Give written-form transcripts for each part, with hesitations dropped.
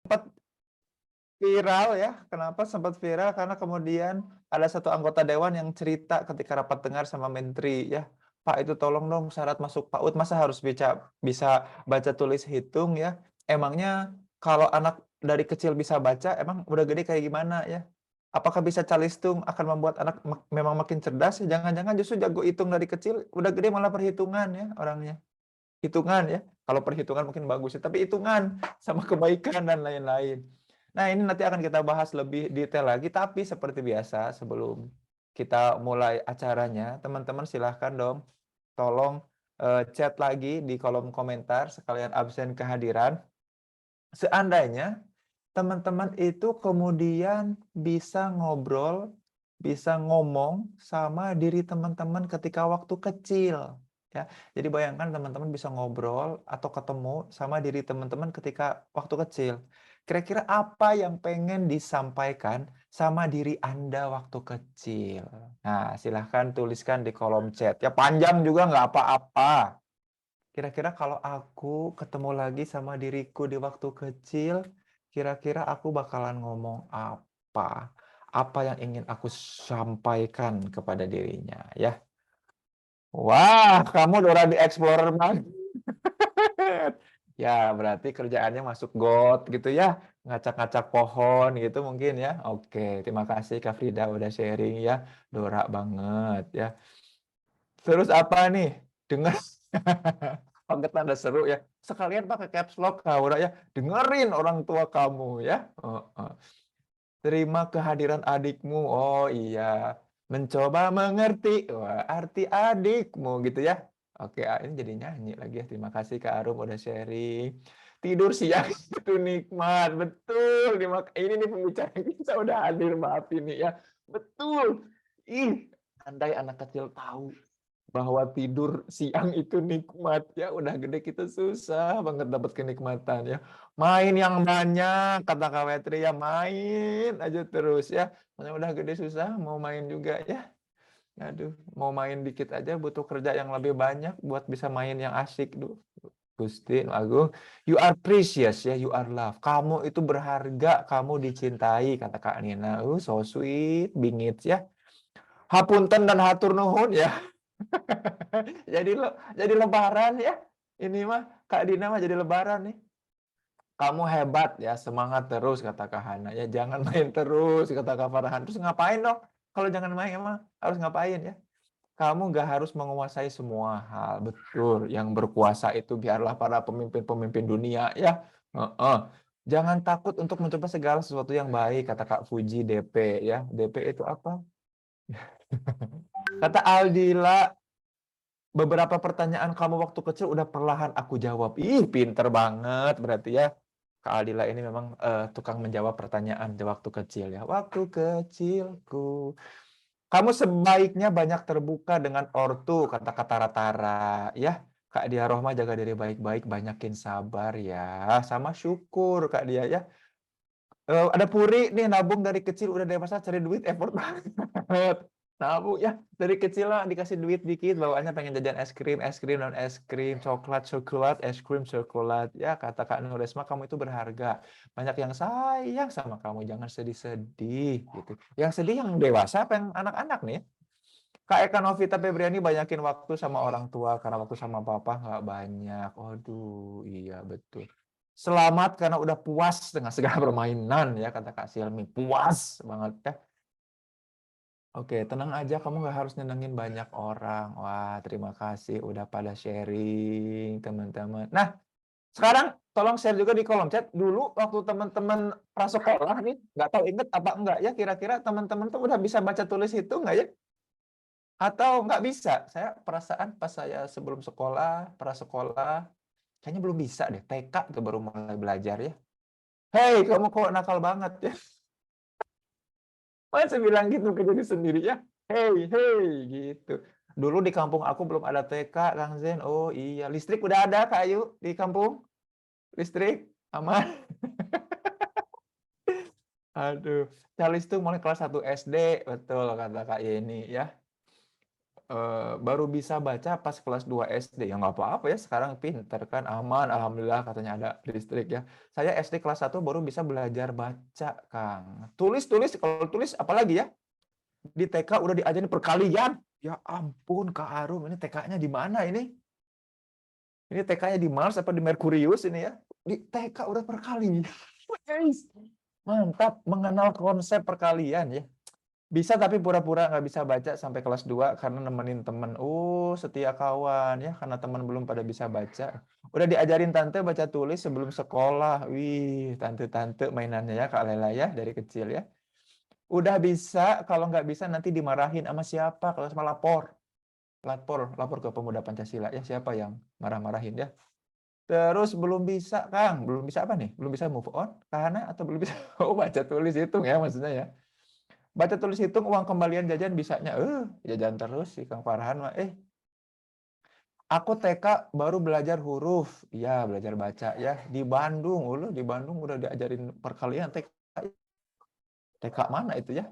Sempat viral ya, kenapa sempat viral? Karena kemudian ada satu anggota dewan yang cerita ketika rapat dengar sama menteri ya, "Pak, itu tolong dong syarat masuk PAUD masa harus bisa baca tulis hitung ya? Emangnya kalau anak dari kecil bisa baca, emang udah gede kayak gimana ya? Apakah bisa calistung akan membuat anak memang makin cerdas? Jangan-jangan justru jago hitung dari kecil, udah gede malah perhitungan ya orangnya." Hitungan ya, kalau perhitungan mungkin bagus ya, tapi hitungan sama kebaikan dan lain-lain. Nah, ini nanti akan kita bahas lebih detail lagi, tapi seperti biasa sebelum kita mulai acaranya, teman-teman silahkan dong, tolong chat lagi di kolom komentar sekalian absen kehadiran. Seandainya teman-teman itu kemudian bisa ngobrol, bisa ngomong sama diri teman-teman ketika waktu kecil, ya. Jadi bayangkan teman-teman bisa ngobrol atau ketemu sama diri teman-teman ketika waktu kecil. Kira-kira apa yang pengen disampaikan sama diri Anda waktu kecil? Nah, silahkan tuliskan di kolom chat. Ya panjang juga nggak apa-apa. Kira-kira kalau aku ketemu lagi sama diriku di waktu kecil, kira-kira aku bakalan ngomong apa? Apa yang ingin aku sampaikan kepada dirinya, ya? Wah, kamu Dora the Explorer banget. Ya, berarti kerjaannya masuk got gitu ya, ngacak-ngacak pohon gitu mungkin ya. Oke, terima kasih Kak Frida udah sharing ya, Dora banget ya. Terus apa nih? Dengar pakai tanda seru ya. Sekalian pakai caps lock Kak ya. Dengerin orang tua kamu ya. Heeh. Terima kehadiran adikmu. Oh iya. Mencoba mengerti. Wah, arti adikmu gitu ya. Oke, ini jadi nyanyi lagi ya. Terima kasih Kak Arum udah sharing. Tidur siang itu nikmat. Betul. Ini nih pembicara kita udah hadir. Maaf ini ya. Betul. Andai anak kecil tahu bahwa tidur siang itu nikmat ya, udah gede kita susah banget dapat kenikmatan ya. Main yang banyak kata Kak Wetri ya, main aja terus ya. Makanya udah gede susah mau main juga ya. Aduh, mau main dikit aja butuh kerja yang lebih banyak buat bisa main yang asik. Duh, Gusti Agung, you are precious ya, you are love. Kamu itu berharga, kamu dicintai kata Kak Nina. So sweet, bingit ya. Hapunten dan hatur nuhun ya. Jadi lebaran ya. Ini mah Kak Dina mah jadi lebaran nih. Kamu hebat ya, semangat terus kata Kak Hana ya. Jangan main terus kata Kak Farhan. Terus ngapain dong? Kalau jangan main emang harus ngapain ya? Kamu nggak harus menguasai semua hal. Betul, yang berkuasa itu biarlah para pemimpin-pemimpin dunia ya. Heeh. Jangan takut untuk mencoba segala sesuatu yang baik kata Kak Fuji DP ya. DP itu apa? Kata Aldila, beberapa pertanyaan kamu waktu kecil udah perlahan aku jawab. Ih, pinter banget berarti ya. Kak Aldila ini memang tukang menjawab pertanyaan di waktu kecil ya. Waktu kecilku. Kamu sebaiknya banyak terbuka dengan ortu, kata-kata Tara. Ya, Kak Dia Rohmah jaga diri baik-baik, banyakin sabar ya. Sama syukur Kak Dia ya. Ada Puri nih nabung dari kecil udah dewasa cari duit effort banget. Nabung ya dari kecil lah dikasih duit dikit bawaannya pengen jajan es krim dan es krim, coklat, es krim, coklat. Ya kata Kak Nuresma kamu itu berharga. Banyak yang sayang sama kamu, jangan sedih-sedih gitu. Yang sedih yang dewasa apa yang anak-anak nih? Kak Eka Novita Febriani banyakin waktu sama orang tua karena waktu sama papa nggak banyak. Waduh, iya betul. Selamat karena udah puas dengan segala permainan ya kata Kak Silmi. Puas banget ya. Oke, tenang aja kamu nggak harus nyenengin banyak orang. Wah, terima kasih udah pada sharing teman-teman. Nah, sekarang tolong share juga di kolom chat. Dulu waktu teman-teman prasekolah nih, nggak tahu inget apa enggak ya kira-kira teman-teman tuh udah bisa baca tulis itu nggak ya? Atau nggak bisa? Saya perasaan pas saya sebelum sekolah, prasekolah, kayaknya belum bisa deh. TK tuh baru mulai belajar ya. Hei, kamu kok nakal banget ya? Masa bilang gitu ke diri sendiri ya? Hei, hei, gitu. Dulu di kampung aku belum ada TK, Kang Zen. Oh iya, listrik udah ada Kak Ayu di kampung? Listrik aman? Aduh, Charles tuh mulai kelas 1 SD, betul kata Kak Yeni ya. baru bisa baca pas kelas 2 SD. Ya nggak apa-apa ya, sekarang pinter kan, aman, alhamdulillah katanya ada listrik ya. Saya SD kelas 1 baru bisa belajar baca, Kang. Tulis, kalau tulis apalagi ya, di TK udah diajarin perkalian. Ya ampun, Kak Arum, ini TK-nya di mana ini? Ini TK-nya di Mars apa di Merkurius ini ya? Di TK udah perkalian. Guys, mantap mengenal konsep perkalian ya. Bisa tapi pura-pura nggak bisa baca sampai kelas 2 karena nemenin temen. Setia kawan ya, karena teman belum pada bisa baca. Udah diajarin tante baca tulis sebelum sekolah. Wih, tante-tante mainannya ya Kak Lela ya dari kecil ya. Udah bisa, kalau nggak bisa nanti dimarahin sama siapa kalau sama lapor. Lapor ke Pemuda Pancasila ya, siapa yang marah-marahin ya. Terus belum bisa, Kang. Belum bisa apa nih? Belum bisa move on karena atau belum bisa baca tulis hitung ya maksudnya ya. Baca tulis hitung uang kembalian jajan bisanya jajan terus sih Kang Farhan mah. Aku TK baru belajar huruf. Iya, belajar baca ya di Bandung. Di Bandung udah diajarin perkalian TK. TK mana itu ya?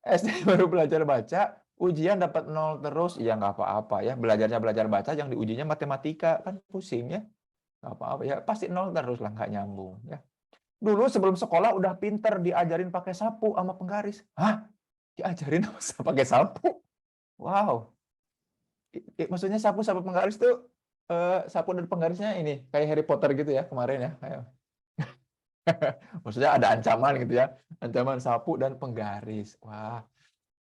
SD baru belajar baca, ujian dapat 0 terus. Ya nggak apa-apa ya. Belajarnya belajar baca, yang diujinya matematika. Kan pusing ya. Nggak apa-apa ya. Pasti 0 terus lah, nggak nyambung ya. Dulu sebelum sekolah udah pinter diajarin pakai sapu sama penggaris. Hah? Diajarin pakai sapu? Wow. Maksudnya sapu sama penggaris tuh sapu dan penggarisnya ini kayak Harry Potter gitu ya kemarin ya. Maksudnya ada ancaman gitu ya. Ancaman sapu dan penggaris. Wah.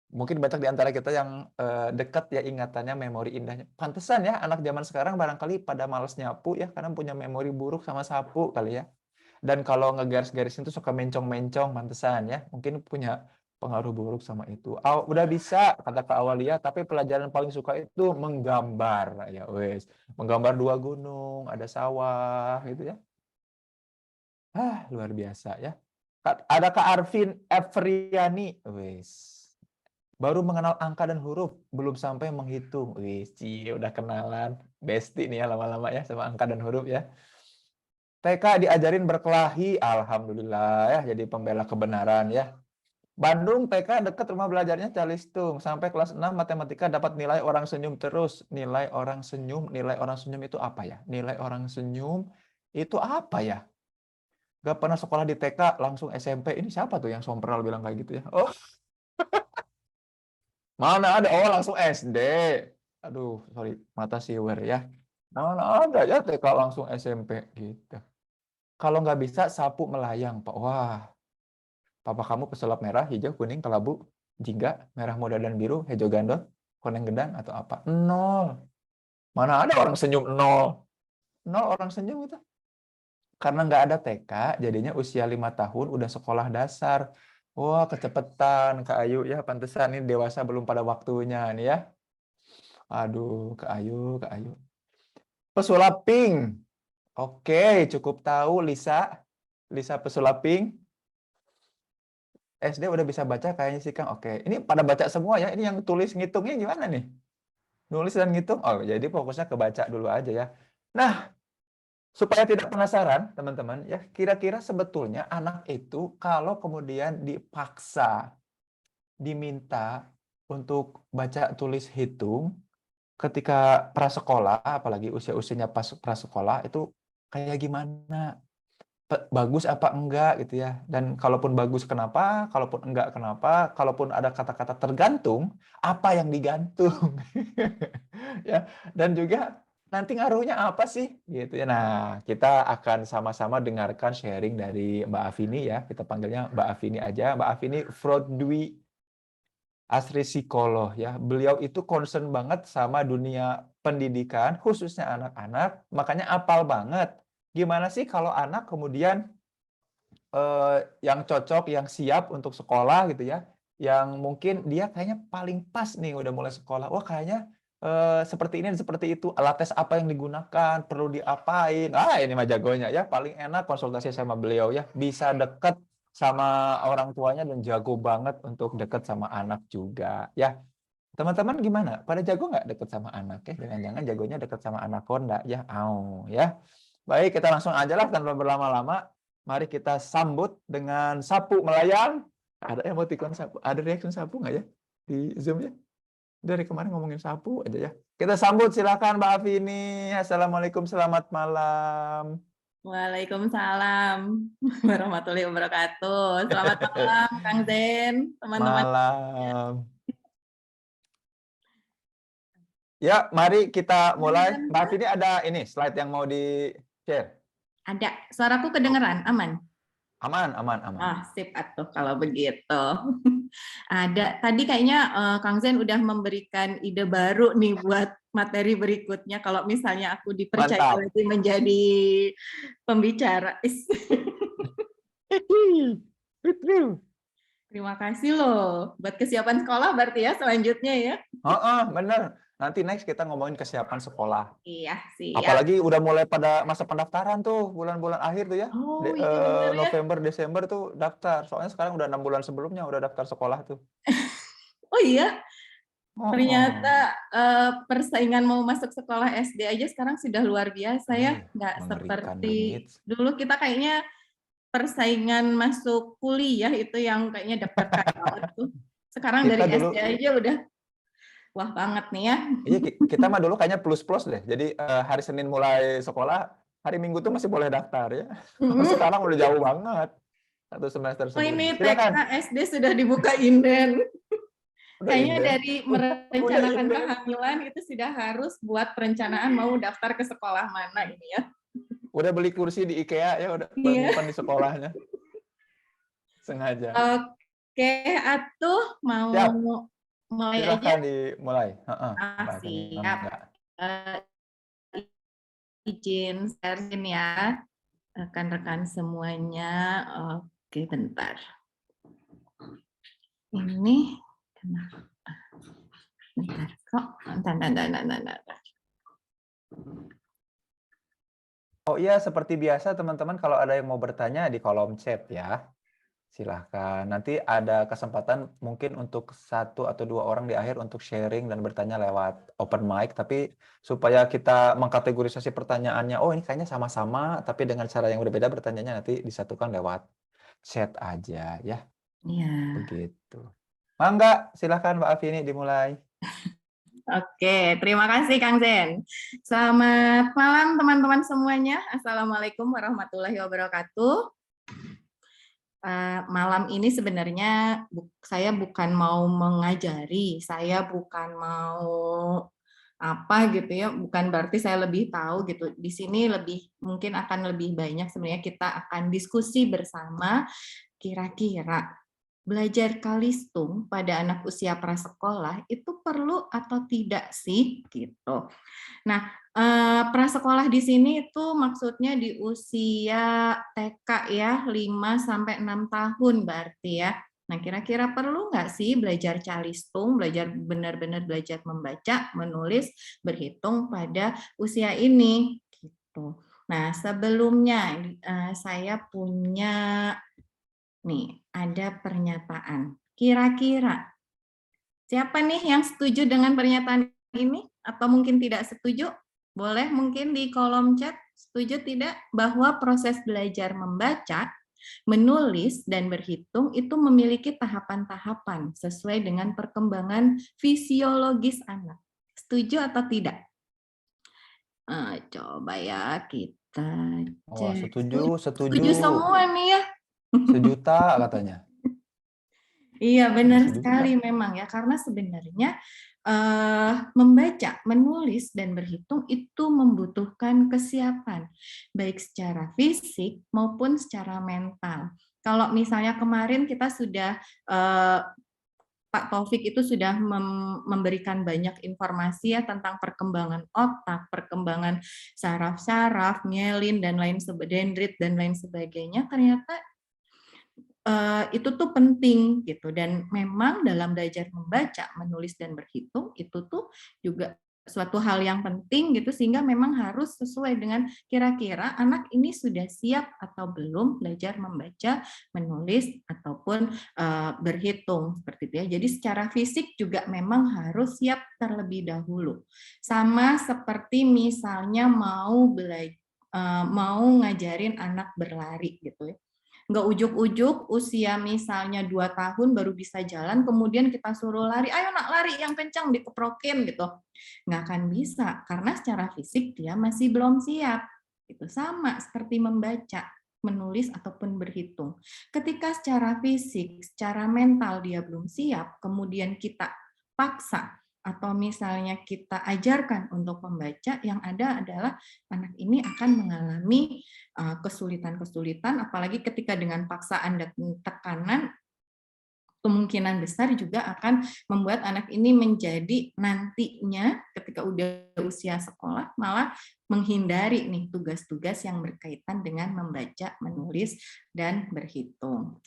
Mungkin banyak di antara kita yang dekat ya ingatannya, memori indahnya. Pantesan ya anak zaman sekarang barangkali pada males nyapu ya karena punya memori buruk sama sapu kali ya. Dan kalau ngegaris-garisin tuh suka mencong-mencong, pantesan ya. Mungkin punya pengaruh buruk sama itu. Udah bisa kata Kak Awalia, tapi pelajaran paling suka itu menggambar. Ya wes, menggambar 2 gunung, ada sawah gitu ya. Luar biasa ya. Ada Kak Arvin Efriani, wes. Baru mengenal angka dan huruf, belum sampai menghitung. Wih, udah kenalan. Besti nih ya lama-lama ya sama angka dan huruf ya. TK diajarin berkelahi, alhamdulillah ya, jadi pembela kebenaran ya. Bandung TK dekat rumah belajarnya Calistung. Sampai kelas 6 matematika dapat nilai orang senyum terus. Nilai orang senyum itu apa ya? Nilai orang senyum itu apa ya? Gak pernah sekolah di TK, langsung SMP. Ini siapa tuh yang sompral bilang kayak gitu ya? Oh, mana ada? Oh, langsung SD. Aduh, sorry, mata siwer ya. Mana ada ya TK langsung SMP gitu. Kalau nggak bisa sapu melayang, Pak. Wah, papa kamu pesulap merah, hijau, kuning, kelabu, jingga, merah muda dan biru, hijau gandot, koneng gendang, atau apa? 0. Mana ada orang senyum 0? 0 orang senyum itu. Karena nggak ada TK, jadinya usia 5 tahun udah sekolah dasar. Wah, kecepatan Kak Ayu ya, pantesan ini dewasa belum pada waktunya nih ya. Aduh, Kak Ayu, Kak Ayu. Pesulap pink. Oke, cukup tahu Lisa. Lisa pesulap pink. SD udah bisa baca kayaknya sih Kang. Oke, ini pada baca semua ya. Ini yang tulis ngitungnya gimana nih? Nulis dan ngitung? Oh, jadi fokusnya ke baca dulu aja ya. Nah, supaya tidak penasaran, teman-teman, ya kira-kira sebetulnya anak itu kalau kemudian dipaksa, diminta untuk baca, tulis, hitung, ketika prasekolah, apalagi usia-usianya pas prasekolah, itu kayak gimana? Bagus apa enggak gitu ya. Dan kalaupun bagus kenapa, kalaupun enggak kenapa, kalaupun ada kata-kata tergantung, apa yang digantung. Ya, dan juga nanti ngaruhnya apa sih gitu ya. Nah, kita akan sama-sama dengarkan sharing dari Mbak Afini ya. Kita panggilnya Mbak Afini aja. Mbak Afini Frodwi Asri psikolog ya. Beliau itu concern banget sama dunia pendidikan, khususnya anak-anak, makanya apal banget. Gimana sih kalau anak kemudian yang cocok, yang siap untuk sekolah gitu ya, yang mungkin dia kayaknya paling pas nih udah mulai sekolah. Wah, kayaknya seperti ini dan seperti itu. Alat tes apa yang digunakan, perlu diapain. Ini mah jagonya ya. Paling enak konsultasi sama beliau ya. Bisa deket sama orang tuanya dan jago banget untuk deket sama anak juga ya. Teman-teman gimana? Pada jago nggak deket sama anak ya? Jangan-jangan jagonya deket sama anaconda ya. Ya. Baik, kita langsung aja lah tanpa berlama-lama. Mari kita sambut dengan sapu melayang. Ada emoticon sapu, ada reaction sapu nggak ya di Zoom ya? Dari kemarin ngomongin sapu aja ya. Kita sambut silakan Mbak Afini. Assalamualaikum, selamat malam. Waalaikumsalam warahmatullahi wabarakatuh. Selamat malam, Kang Zen, teman-teman. Malam. Ya, mari kita mulai. Mbak Afini ada ini slide yang mau di-share. Ada. Suaraku kedengeran? Aman? Aman, aman, aman. Ah, sip atuh kalau begitu. Ada. Tadi kayaknya Kang Zen udah memberikan ide baru nih buat materi berikutnya. Kalau misalnya aku dipercaya Mantap. lagi menjadi pembicara. Terima kasih loh buat kesiapan sekolah berarti ya selanjutnya ya. Bener. Nanti next kita ngomongin kesiapan sekolah. Iya, siap. Apalagi udah mulai pada masa pendaftaran tuh, bulan-bulan akhir tuh ya. Oh, iya bener ya. November, Desember tuh daftar. Soalnya sekarang udah 6 bulan sebelumnya udah daftar sekolah tuh. Oh iya, ternyata persaingan mau masuk sekolah SD aja sekarang sudah luar biasa ya. Nggak Mengerikan, seperti bingit. dulu kita kayaknya persaingan masuk kuliah itu yang kayaknya daftar KKN tuh. Sekarang Kita dari dulu- SD aja udah wah banget nih ya. Iya, kita mah dulu kayaknya plus-plus deh. Jadi hari Senin mulai sekolah, hari Minggu tuh masih boleh daftar ya. Sekarang udah jauh banget. Satu semester Oh ini sebelumnya. Silakan. TK SD sudah dibuka inden. Udah Kayaknya inden. dari merencanakan inden. kehamilan itu sudah harus buat perencanaan mau daftar ke sekolah mana ini ya. Udah beli kursi di IKEA ya, udah Iya. bukan di sekolahnya. Sengaja. Oke, atuh mau Siap. mulai Silakan aja. dimulai. Siap. Izin sharing ya, rekan-rekan semuanya. Oke, bentar. Ini kenapa? Bentar kok. Bentar. Oh iya, seperti biasa teman-teman kalau ada yang mau bertanya di kolom chat ya. Silahkan. Nanti ada kesempatan mungkin untuk 1 atau 2 orang di akhir untuk sharing dan bertanya lewat open mic. Tapi supaya kita mengkategorisasi pertanyaannya, oh ini kayaknya sama-sama, tapi dengan cara yang berbeda bertanyanya nanti disatukan lewat chat aja ya. Iya. Begitu. Mangga, silahkan Mbak Afini dimulai. Oke, terima kasih Kang Zen. Selamat malam teman-teman semuanya. Assalamualaikum warahmatullahi wabarakatuh. Malam ini sebenarnya saya bukan mau mengajari, saya bukan mau apa gitu ya, bukan berarti saya lebih tahu gitu. Di sini mungkin akan lebih banyak sebenarnya kita akan diskusi bersama kira-kira belajar kalistung pada anak usia prasekolah itu perlu atau tidak sih gitu. Nah, prasekolah di sini itu maksudnya di usia TK ya, 5 sampai 6 tahun berarti ya. Nah, kira-kira perlu nggak sih belajar calistung, belajar benar-benar belajar membaca, menulis, berhitung pada usia ini gitu. Nah, sebelumnya saya punya nih, ada pernyataan. Kira-kira siapa nih yang setuju dengan pernyataan ini atau mungkin tidak setuju? Boleh mungkin di kolom chat setuju tidak bahwa proses belajar membaca, menulis dan berhitung itu memiliki tahapan-tahapan sesuai dengan perkembangan fisiologis anak. Setuju atau tidak? Coba ya kita cek. Setuju Semua nih ya. Sejuta katanya. Iya benar sekali memang ya, karena sebenarnya membaca, menulis dan berhitung itu membutuhkan kesiapan baik secara fisik maupun secara mental. Kalau misalnya kemarin kita sudah Pak Taufik itu sudah memberikan banyak informasi ya tentang perkembangan otak, perkembangan saraf-saraf, myelin dan lain dendrit dan lain sebagainya. Ternyata itu tuh penting gitu, dan memang dalam belajar membaca, menulis dan berhitung itu tuh juga suatu hal yang penting gitu, sehingga memang harus sesuai dengan kira-kira anak ini sudah siap atau belum belajar membaca, menulis ataupun berhitung seperti itu ya. Jadi secara fisik juga memang harus siap terlebih dahulu. Sama seperti misalnya mau ngajarin anak berlari gitu ya. Nggak ujuk-ujuk usia misalnya 2 tahun baru bisa jalan, kemudian kita suruh lari, "Ayo nak lari yang kencang," dikeprokin gitu. Nggak akan bisa, karena secara fisik dia masih belum siap. Itu sama seperti membaca, menulis, ataupun berhitung. Ketika secara fisik, secara mental dia belum siap, kemudian kita paksa, atau misalnya kita ajarkan untuk membaca, yang ada adalah anak ini akan mengalami kesulitan-kesulitan, apalagi ketika dengan paksaan dan tekanan, kemungkinan besar juga akan membuat anak ini menjadi nantinya ketika udah usia sekolah malah menghindari nih tugas-tugas yang berkaitan dengan membaca, menulis, dan berhitung.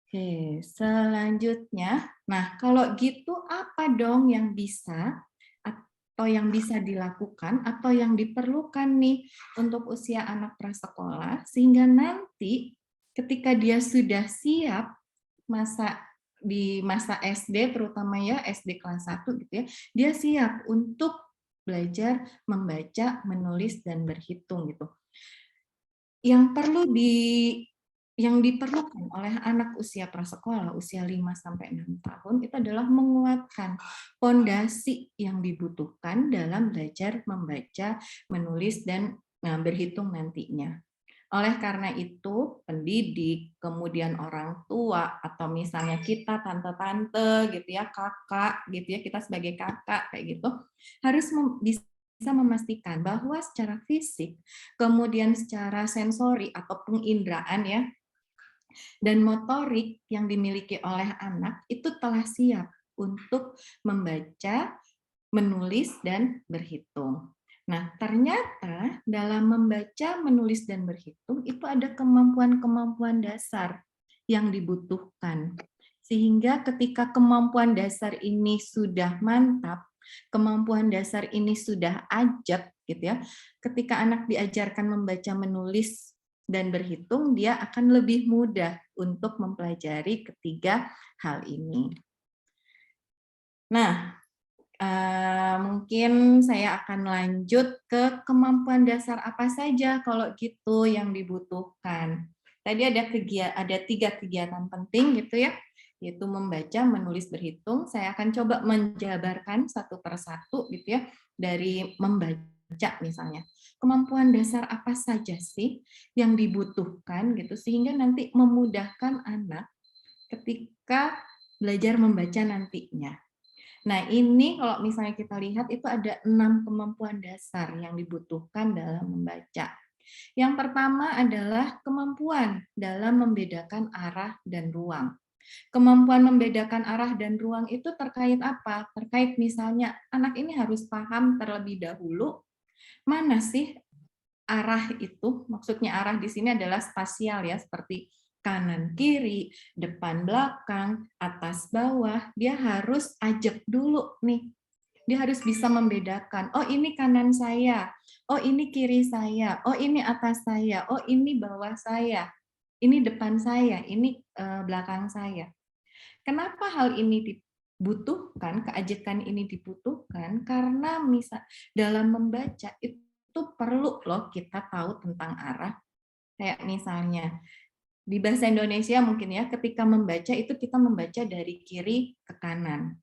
Oke, selanjutnya, nah kalau gitu apa dong yang bisa atau yang bisa dilakukan atau yang diperlukan nih untuk usia anak prasekolah sehingga nanti ketika dia sudah siap di masa SD terutama ya SD kelas 1 gitu ya, dia siap untuk belajar membaca, menulis, dan berhitung gitu. Yang perlu yang diperlukan oleh anak usia prasekolah, usia 5 sampai 6 tahun, itu adalah menguatkan fondasi yang dibutuhkan dalam belajar membaca, menulis, dan berhitung nantinya. Oleh karena itu, pendidik, kemudian orang tua, atau misalnya kita tante-tante gitu ya, kakak gitu ya, kita sebagai kakak kayak gitu, harus bisa memastikan bahwa secara fisik, kemudian secara sensori atau penginderaan ya, dan motorik yang dimiliki oleh anak itu telah siap untuk membaca, menulis, dan berhitung. Nah, ternyata dalam membaca, menulis, dan berhitung itu ada kemampuan-kemampuan dasar yang dibutuhkan. Sehingga ketika kemampuan dasar ini sudah mantap, kemampuan dasar ini sudah ajak gitu ya, ketika anak diajarkan membaca, menulis, dan berhitung, dia akan lebih mudah untuk mempelajari ketiga hal ini. Nah, mungkin saya akan lanjut ke kemampuan dasar apa saja kalau gitu yang dibutuhkan. Tadi ada 3 kegiatan penting gitu ya, yaitu membaca, menulis, berhitung. Saya akan coba menjabarkan satu persatu gitu ya, dari membaca misalnya. Kemampuan dasar apa saja sih yang dibutuhkan gitu sehingga nanti memudahkan anak ketika belajar membaca nantinya. Nah, ini kalau misalnya kita lihat itu ada 6 kemampuan dasar yang dibutuhkan dalam membaca. Yang pertama adalah kemampuan dalam membedakan arah dan ruang. Kemampuan membedakan arah dan ruang itu terkait apa? Terkait misalnya anak ini harus paham terlebih dahulu mana sih arah itu, maksudnya arah di sini adalah spasial ya, seperti kanan kiri, depan belakang, atas bawah, dia harus ajak dulu nih. Dia harus bisa membedakan, oh ini kanan saya, oh ini kiri saya, oh ini atas saya, oh ini bawah saya, ini depan saya, ini belakang saya. Kenapa hal ini dibutuhkan, keajekan ini dibutuhkan? Karena misal dalam membaca itu perlu loh kita tahu tentang arah. Kayak misalnya di bahasa Indonesia mungkin ya, ketika membaca itu kita membaca dari kiri ke kanan.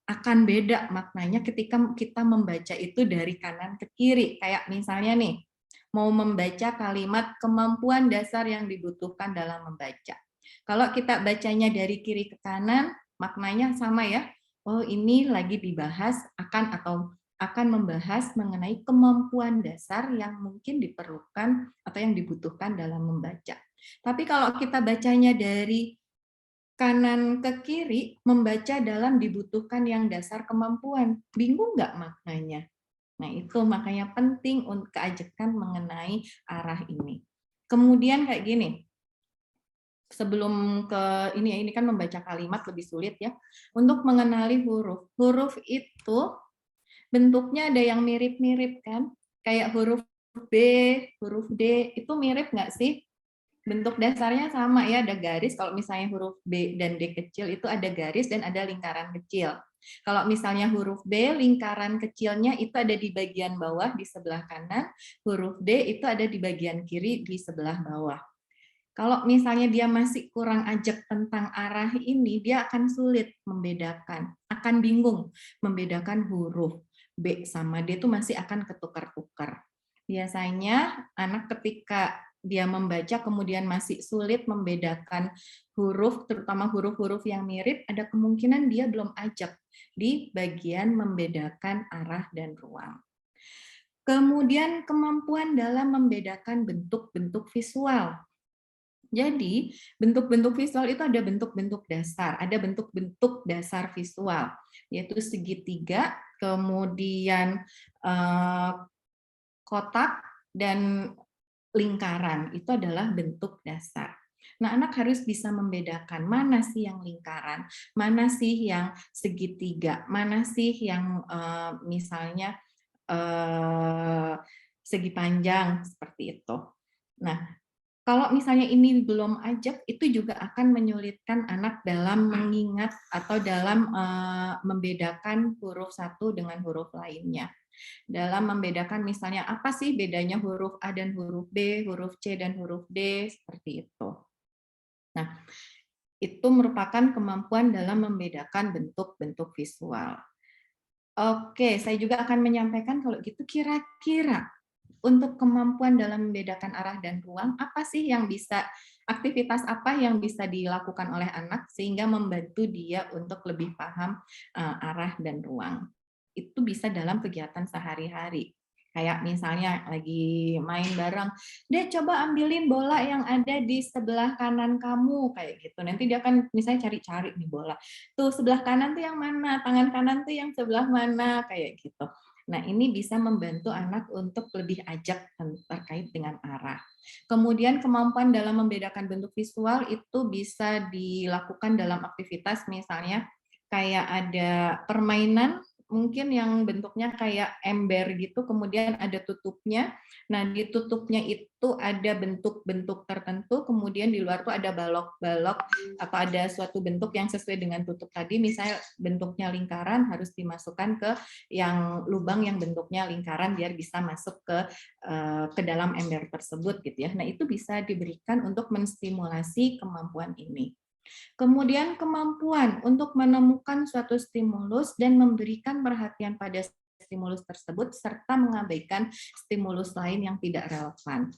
Akan beda maknanya ketika kita membaca itu dari kanan ke kiri. Kayak misalnya nih, mau membaca kalimat kemampuan dasar yang dibutuhkan dalam membaca. Kalau kita bacanya dari kiri ke kanan, maknanya sama ya. Oh, ini lagi dibahas akan membahas mengenai kemampuan dasar yang mungkin diperlukan atau yang dibutuhkan dalam membaca. Tapi kalau kita bacanya dari kanan ke kiri, membaca dalam dibutuhkan yang dasar kemampuan. Bingung nggak maknanya? Nah, itu makanya penting untuk keajekan mengenai arah ini. Kemudian kayak gini, sebelum ke ini kan membaca kalimat lebih sulit ya. Untuk mengenali huruf. Huruf itu bentuknya ada yang mirip-mirip kan? Kayak huruf B, huruf D, itu mirip nggak sih? Bentuk dasarnya sama ya, ada garis. Kalau misalnya huruf B dan D kecil itu ada garis dan ada lingkaran kecil. Kalau misalnya huruf B, lingkaran kecilnya itu ada di bagian bawah di sebelah kanan, huruf D itu ada di bagian kiri di sebelah bawah. Kalau misalnya dia masih kurang ajak tentang arah ini, dia akan sulit membedakan, akan bingung membedakan huruf B sama D itu masih akan ketukar-tukar. Biasanya anak ketika dia membaca kemudian masih sulit membedakan huruf, terutama huruf-huruf yang mirip, ada kemungkinan dia belum ajak di bagian membedakan arah dan ruang. Kemudian kemampuan dalam membedakan bentuk-bentuk visual. Jadi, bentuk-bentuk visual itu ada bentuk-bentuk dasar, ada bentuk-bentuk dasar visual, yaitu segitiga, kemudian kotak, dan lingkaran. Itu adalah bentuk dasar. Nah, anak harus bisa membedakan mana sih yang lingkaran, mana sih yang segitiga, mana sih yang misalnya segi panjang, seperti itu. Nah, kalau misalnya ini belum ajak, itu juga akan menyulitkan anak dalam mengingat atau dalam membedakan huruf satu dengan huruf lainnya. Dalam membedakan misalnya apa sih bedanya huruf A dan huruf B, huruf C dan huruf D, seperti itu. Nah, itu merupakan kemampuan dalam membedakan bentuk-bentuk visual. Oke, saya juga akan menyampaikan kalau gitu kira-kira untuk kemampuan dalam membedakan arah dan ruang, apa sih yang bisa, aktivitas apa yang bisa dilakukan oleh anak sehingga membantu dia untuk lebih paham arah dan ruang. Itu bisa dalam kegiatan sehari-hari. Kayak misalnya lagi main bareng, "Dek, coba ambilin bola yang ada di sebelah kanan kamu," kayak gitu. Nanti dia akan misalnya cari-cari nih bola. Tuh sebelah kanan tuh yang mana, tangan kanan tuh yang sebelah mana, kayak gitu. Nah, ini bisa membantu anak untuk lebih ajak terkait dengan arah. Kemudian kemampuan dalam membedakan bentuk visual itu bisa dilakukan dalam aktivitas misalnya kayak ada permainan mungkin yang bentuknya kayak ember gitu, kemudian ada tutupnya. Nah, di tutupnya itu ada bentuk-bentuk tertentu, kemudian di luar tuh ada balok-balok atau ada suatu bentuk yang sesuai dengan tutup tadi, misalnya bentuknya lingkaran harus dimasukkan ke yang lubang yang bentuknya lingkaran biar bisa masuk ke dalam ember tersebut gitu ya. Nah, itu bisa diberikan untuk menstimulasi kemampuan ini. Kemudian kemampuan untuk menemukan suatu stimulus dan memberikan perhatian pada stimulus tersebut serta mengabaikan stimulus lain yang tidak relevan.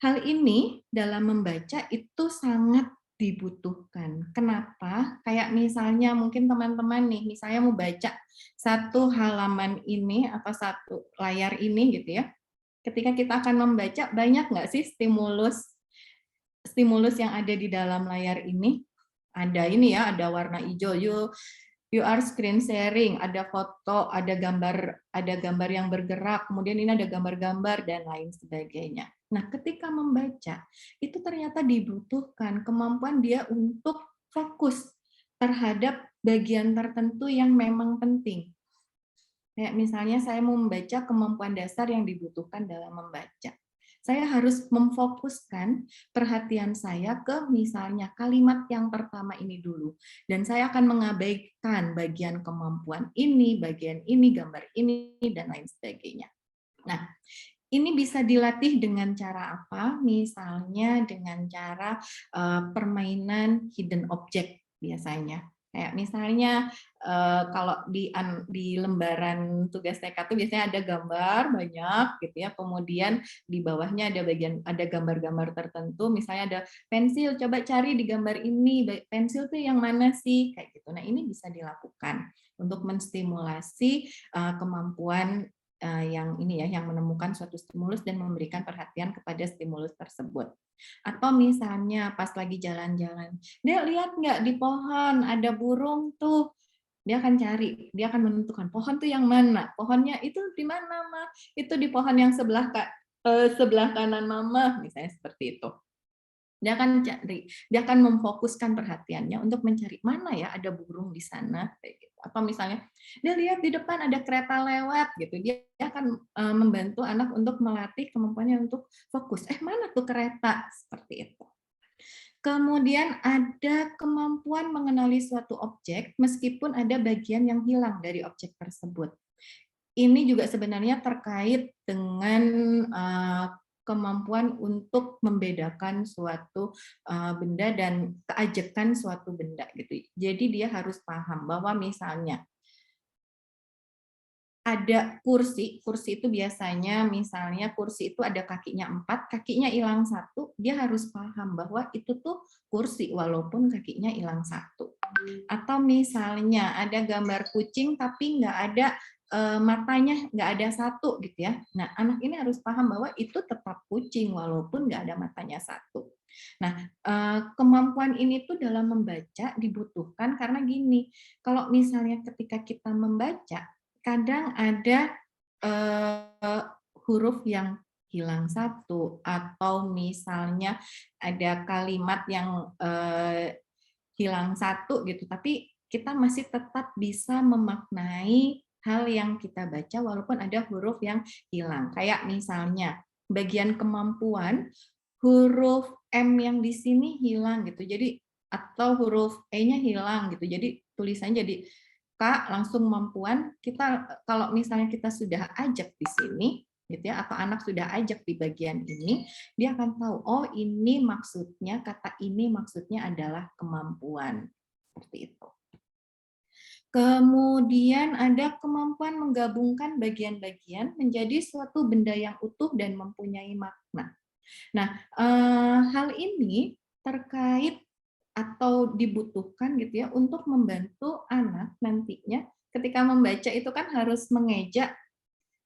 Hal ini dalam membaca itu sangat dibutuhkan. Kenapa? Kayak misalnya mungkin teman-teman nih, misalnya mau baca satu halaman ini atau satu layar ini gitu ya. Ketika kita akan membaca, banyak nggak sih stimulus yang ada di dalam layar ini? Ada ini ya, ada warna hijau, you are screen sharing, ada foto, ada gambar yang bergerak, kemudian ini ada gambar-gambar dan lain sebagainya. Nah, ketika membaca, itu ternyata dibutuhkan kemampuan dia untuk fokus terhadap bagian tertentu yang memang penting. Kayak misalnya saya mau membaca kemampuan dasar yang dibutuhkan dalam membaca. Saya harus memfokuskan perhatian saya ke misalnya kalimat yang pertama ini dulu. Dan saya akan mengabaikan bagian kemampuan ini, bagian ini, gambar ini, dan lain sebagainya. Nah, ini bisa dilatih dengan cara apa? Misalnya dengan cara permainan hidden object biasanya. Kayak misalnya kalau di lembaran tugas TK itu biasanya ada gambar banyak gitu ya. Kemudian di bawahnya ada gambar-gambar tertentu. Misalnya ada pensil, coba cari di gambar ini pensil tuh yang mana sih kayak gitu. Nah, ini bisa dilakukan untuk menstimulasi kemampuan yang ini ya, yang menemukan suatu stimulus dan memberikan perhatian kepada stimulus tersebut. Atau misalnya pas lagi jalan-jalan, dia lihat nggak di pohon ada burung tuh, dia akan cari, dia akan menentukan pohon tuh yang mana, pohonnya itu di mana mah, itu di pohon yang sebelah kanan mama, misalnya seperti itu. Dia akan memfokuskan perhatiannya untuk mencari mana ya ada burung di sana kayak gitu. Atau misalnya dia lihat di depan ada kereta lewat gitu. Dia akan membantu anak untuk melatih kemampuannya untuk fokus. Mana tuh kereta? Seperti itu. Kemudian ada kemampuan mengenali suatu objek meskipun ada bagian yang hilang dari objek tersebut. Ini juga sebenarnya terkait dengan kemampuan untuk membedakan suatu benda dan keajekan suatu benda gitu. Jadi dia harus paham bahwa misalnya ada kursi, kursi itu biasanya misalnya kursi itu ada kakinya 4, kakinya hilang 1, dia harus paham bahwa itu tuh kursi walaupun kakinya hilang 1. Atau misalnya ada gambar kucing tapi nggak ada matanya, nggak ada 1 gitu ya. Nah, anak ini harus paham bahwa itu tetap kucing walaupun nggak ada matanya 1. Nah, kemampuan ini tuh dalam membaca dibutuhkan karena gini, kalau misalnya ketika kita membaca kadang ada huruf yang hilang 1 atau misalnya ada kalimat yang hilang 1 gitu, tapi kita masih tetap bisa memaknai hal yang kita baca walaupun ada huruf yang hilang. Kayak misalnya bagian kemampuan huruf M yang di sini hilang gitu. Jadi atau huruf E-nya hilang gitu. Jadi tulisannya jadi Kak, langsung kemampuan kita kalau misalnya kita sudah ajak di sini gitu ya, atau anak sudah ajak di bagian ini, dia akan tahu oh ini maksudnya kata ini maksudnya adalah kemampuan. Seperti itu. Kemudian ada kemampuan menggabungkan bagian-bagian menjadi suatu benda yang utuh dan mempunyai makna. Nah, hal ini terkait atau dibutuhkan gitu ya untuk membantu anak nantinya ketika membaca itu kan harus mengeja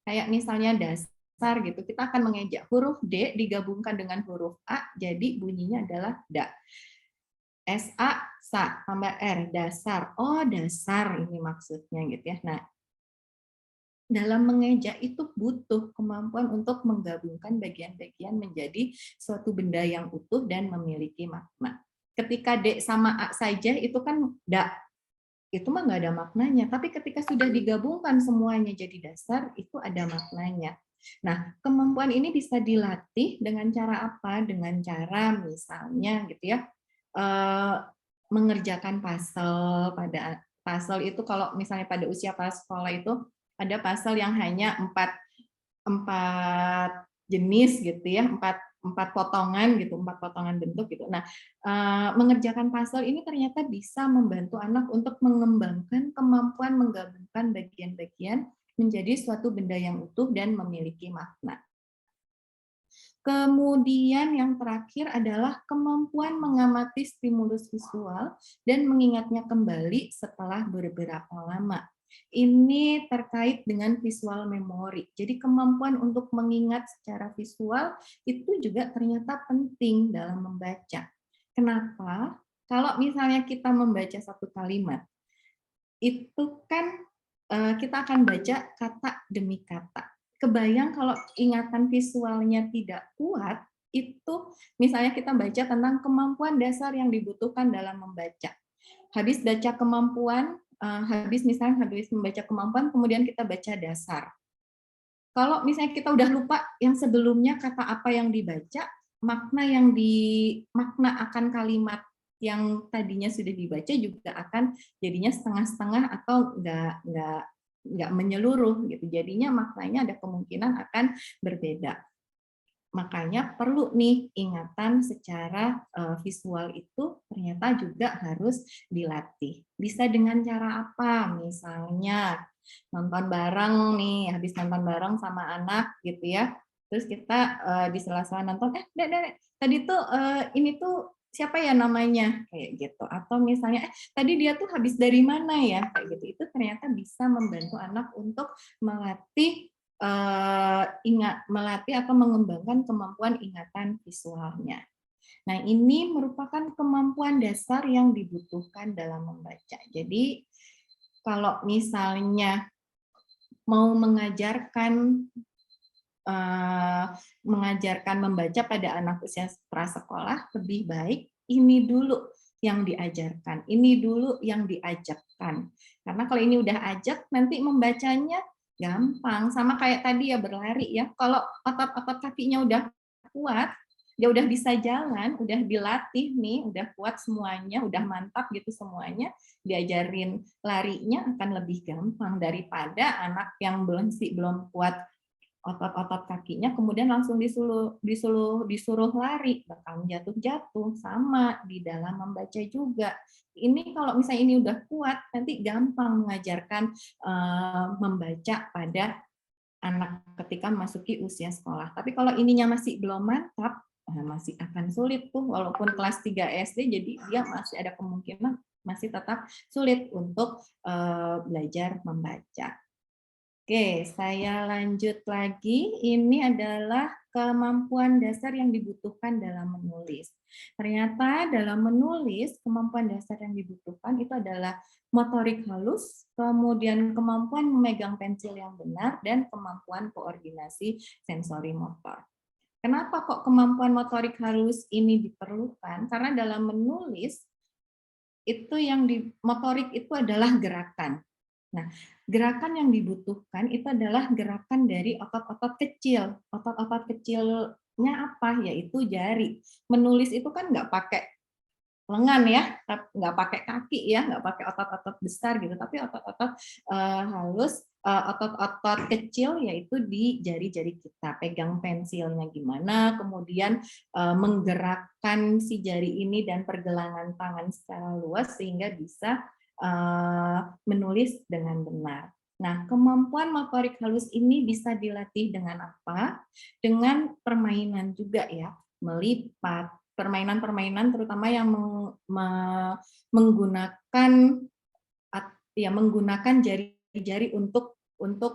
kayak misalnya dasar gitu. Kita akan mengeja huruf D digabungkan dengan huruf A jadi bunyinya adalah da. SA sa tambah R dasar. Oh, dasar ini maksudnya gitu ya. Nah, dalam mengeja itu butuh kemampuan untuk menggabungkan bagian-bagian menjadi suatu benda yang utuh dan memiliki makna. Ketika D sama A saja itu kan da, itu mah nggak ada maknanya. Tapi ketika sudah digabungkan semuanya jadi dasar, itu ada maknanya. Nah, kemampuan ini bisa dilatih dengan cara apa? Dengan cara misalnya gitu ya, mengerjakan puzzle. Pada puzzle itu kalau misalnya pada usia prasekolah itu ada puzzle yang hanya empat jenis gitu ya, empat potongan gitu, 4 potongan bentuk gitu. Nah, mengerjakan puzzle ini ternyata bisa membantu anak untuk mengembangkan kemampuan menggabungkan bagian-bagian menjadi suatu benda yang utuh dan memiliki makna. Kemudian yang terakhir adalah kemampuan mengamati stimulus visual dan mengingatnya kembali setelah beberapa lama. Ini terkait dengan visual memory. Jadi kemampuan untuk mengingat secara visual itu juga ternyata penting dalam membaca. Kenapa? Kalau misalnya kita membaca satu kalimat, itu kan kita akan baca kata demi kata. Kebayang kalau ingatan visualnya tidak kuat, itu misalnya kita baca tentang kemampuan dasar yang dibutuhkan dalam membaca. Habis baca kemampuan, habis membaca kemampuan, kemudian kita baca dasar. Kalau misalnya kita udah lupa yang sebelumnya kata apa yang dibaca, makna akan kalimat yang tadinya sudah dibaca juga akan jadinya setengah-setengah atau nggak menyeluruh gitu. Jadinya maknanya ada kemungkinan akan berbeda. Makanya perlu nih ingatan secara visual itu ternyata juga harus dilatih. Bisa dengan cara apa? Misalnya nonton bareng nih, habis nonton bareng sama anak gitu ya. Terus kita di sela-sela nonton, Dek, tadi tuh ini tuh siapa ya namanya kayak gitu. Atau misalnya tadi dia tuh habis dari mana ya kayak gitu. Itu ternyata bisa membantu anak untuk melatih melatih atau mengembangkan kemampuan ingatan visualnya. Nah, ini merupakan kemampuan dasar yang dibutuhkan dalam membaca. Jadi, kalau misalnya mau mengajarkan membaca pada anak usia prasekolah, lebih baik ini dulu yang diajarkan, ini dulu yang diajakkan. Karena kalau ini udah ajak, nanti membacanya gampang. Sama kayak tadi ya berlari ya. Kalau otot-otot kakinya udah kuat, dia udah bisa jalan, udah dilatih nih, udah kuat semuanya, udah mantap gitu semuanya, diajarin larinya akan lebih gampang daripada anak yang belum kuat otot-otot kakinya, kemudian langsung disuruh lari, bakal jatuh-jatuh, sama di dalam membaca juga. Ini kalau misalnya ini udah kuat, nanti gampang mengajarkan membaca pada anak ketika memasuki usia sekolah. Tapi kalau ininya masih belum mantap, masih akan sulit tuh, walaupun kelas 3 SD, jadi dia masih ada kemungkinan masih tetap sulit untuk belajar membaca. Oke, saya lanjut lagi. Ini adalah kemampuan dasar yang dibutuhkan dalam menulis. Ternyata dalam menulis, kemampuan dasar yang dibutuhkan itu adalah motorik halus, kemudian kemampuan memegang pensil yang benar, dan kemampuan koordinasi sensori motor. Kenapa kok kemampuan motorik halus ini diperlukan? Karena dalam menulis, itu yang di motorik itu adalah gerakan. Nah, gerakan yang dibutuhkan itu adalah gerakan dari otot-otot kecil. Otot-otot kecilnya apa? Yaitu jari. Menulis itu kan nggak pakai lengan ya, nggak pakai kaki ya, nggak pakai otot-otot besar gitu, tapi otot-otot halus, otot-otot kecil yaitu di jari-jari kita. Pegang pensilnya gimana, kemudian menggerakkan si jari ini dan pergelangan tangan secara luas sehingga bisa menulis dengan benar. Nah, kemampuan motorik halus ini bisa dilatih dengan apa? Dengan permainan juga ya, melipat, permainan-permainan terutama yang menggunakan menggunakan jari-jari untuk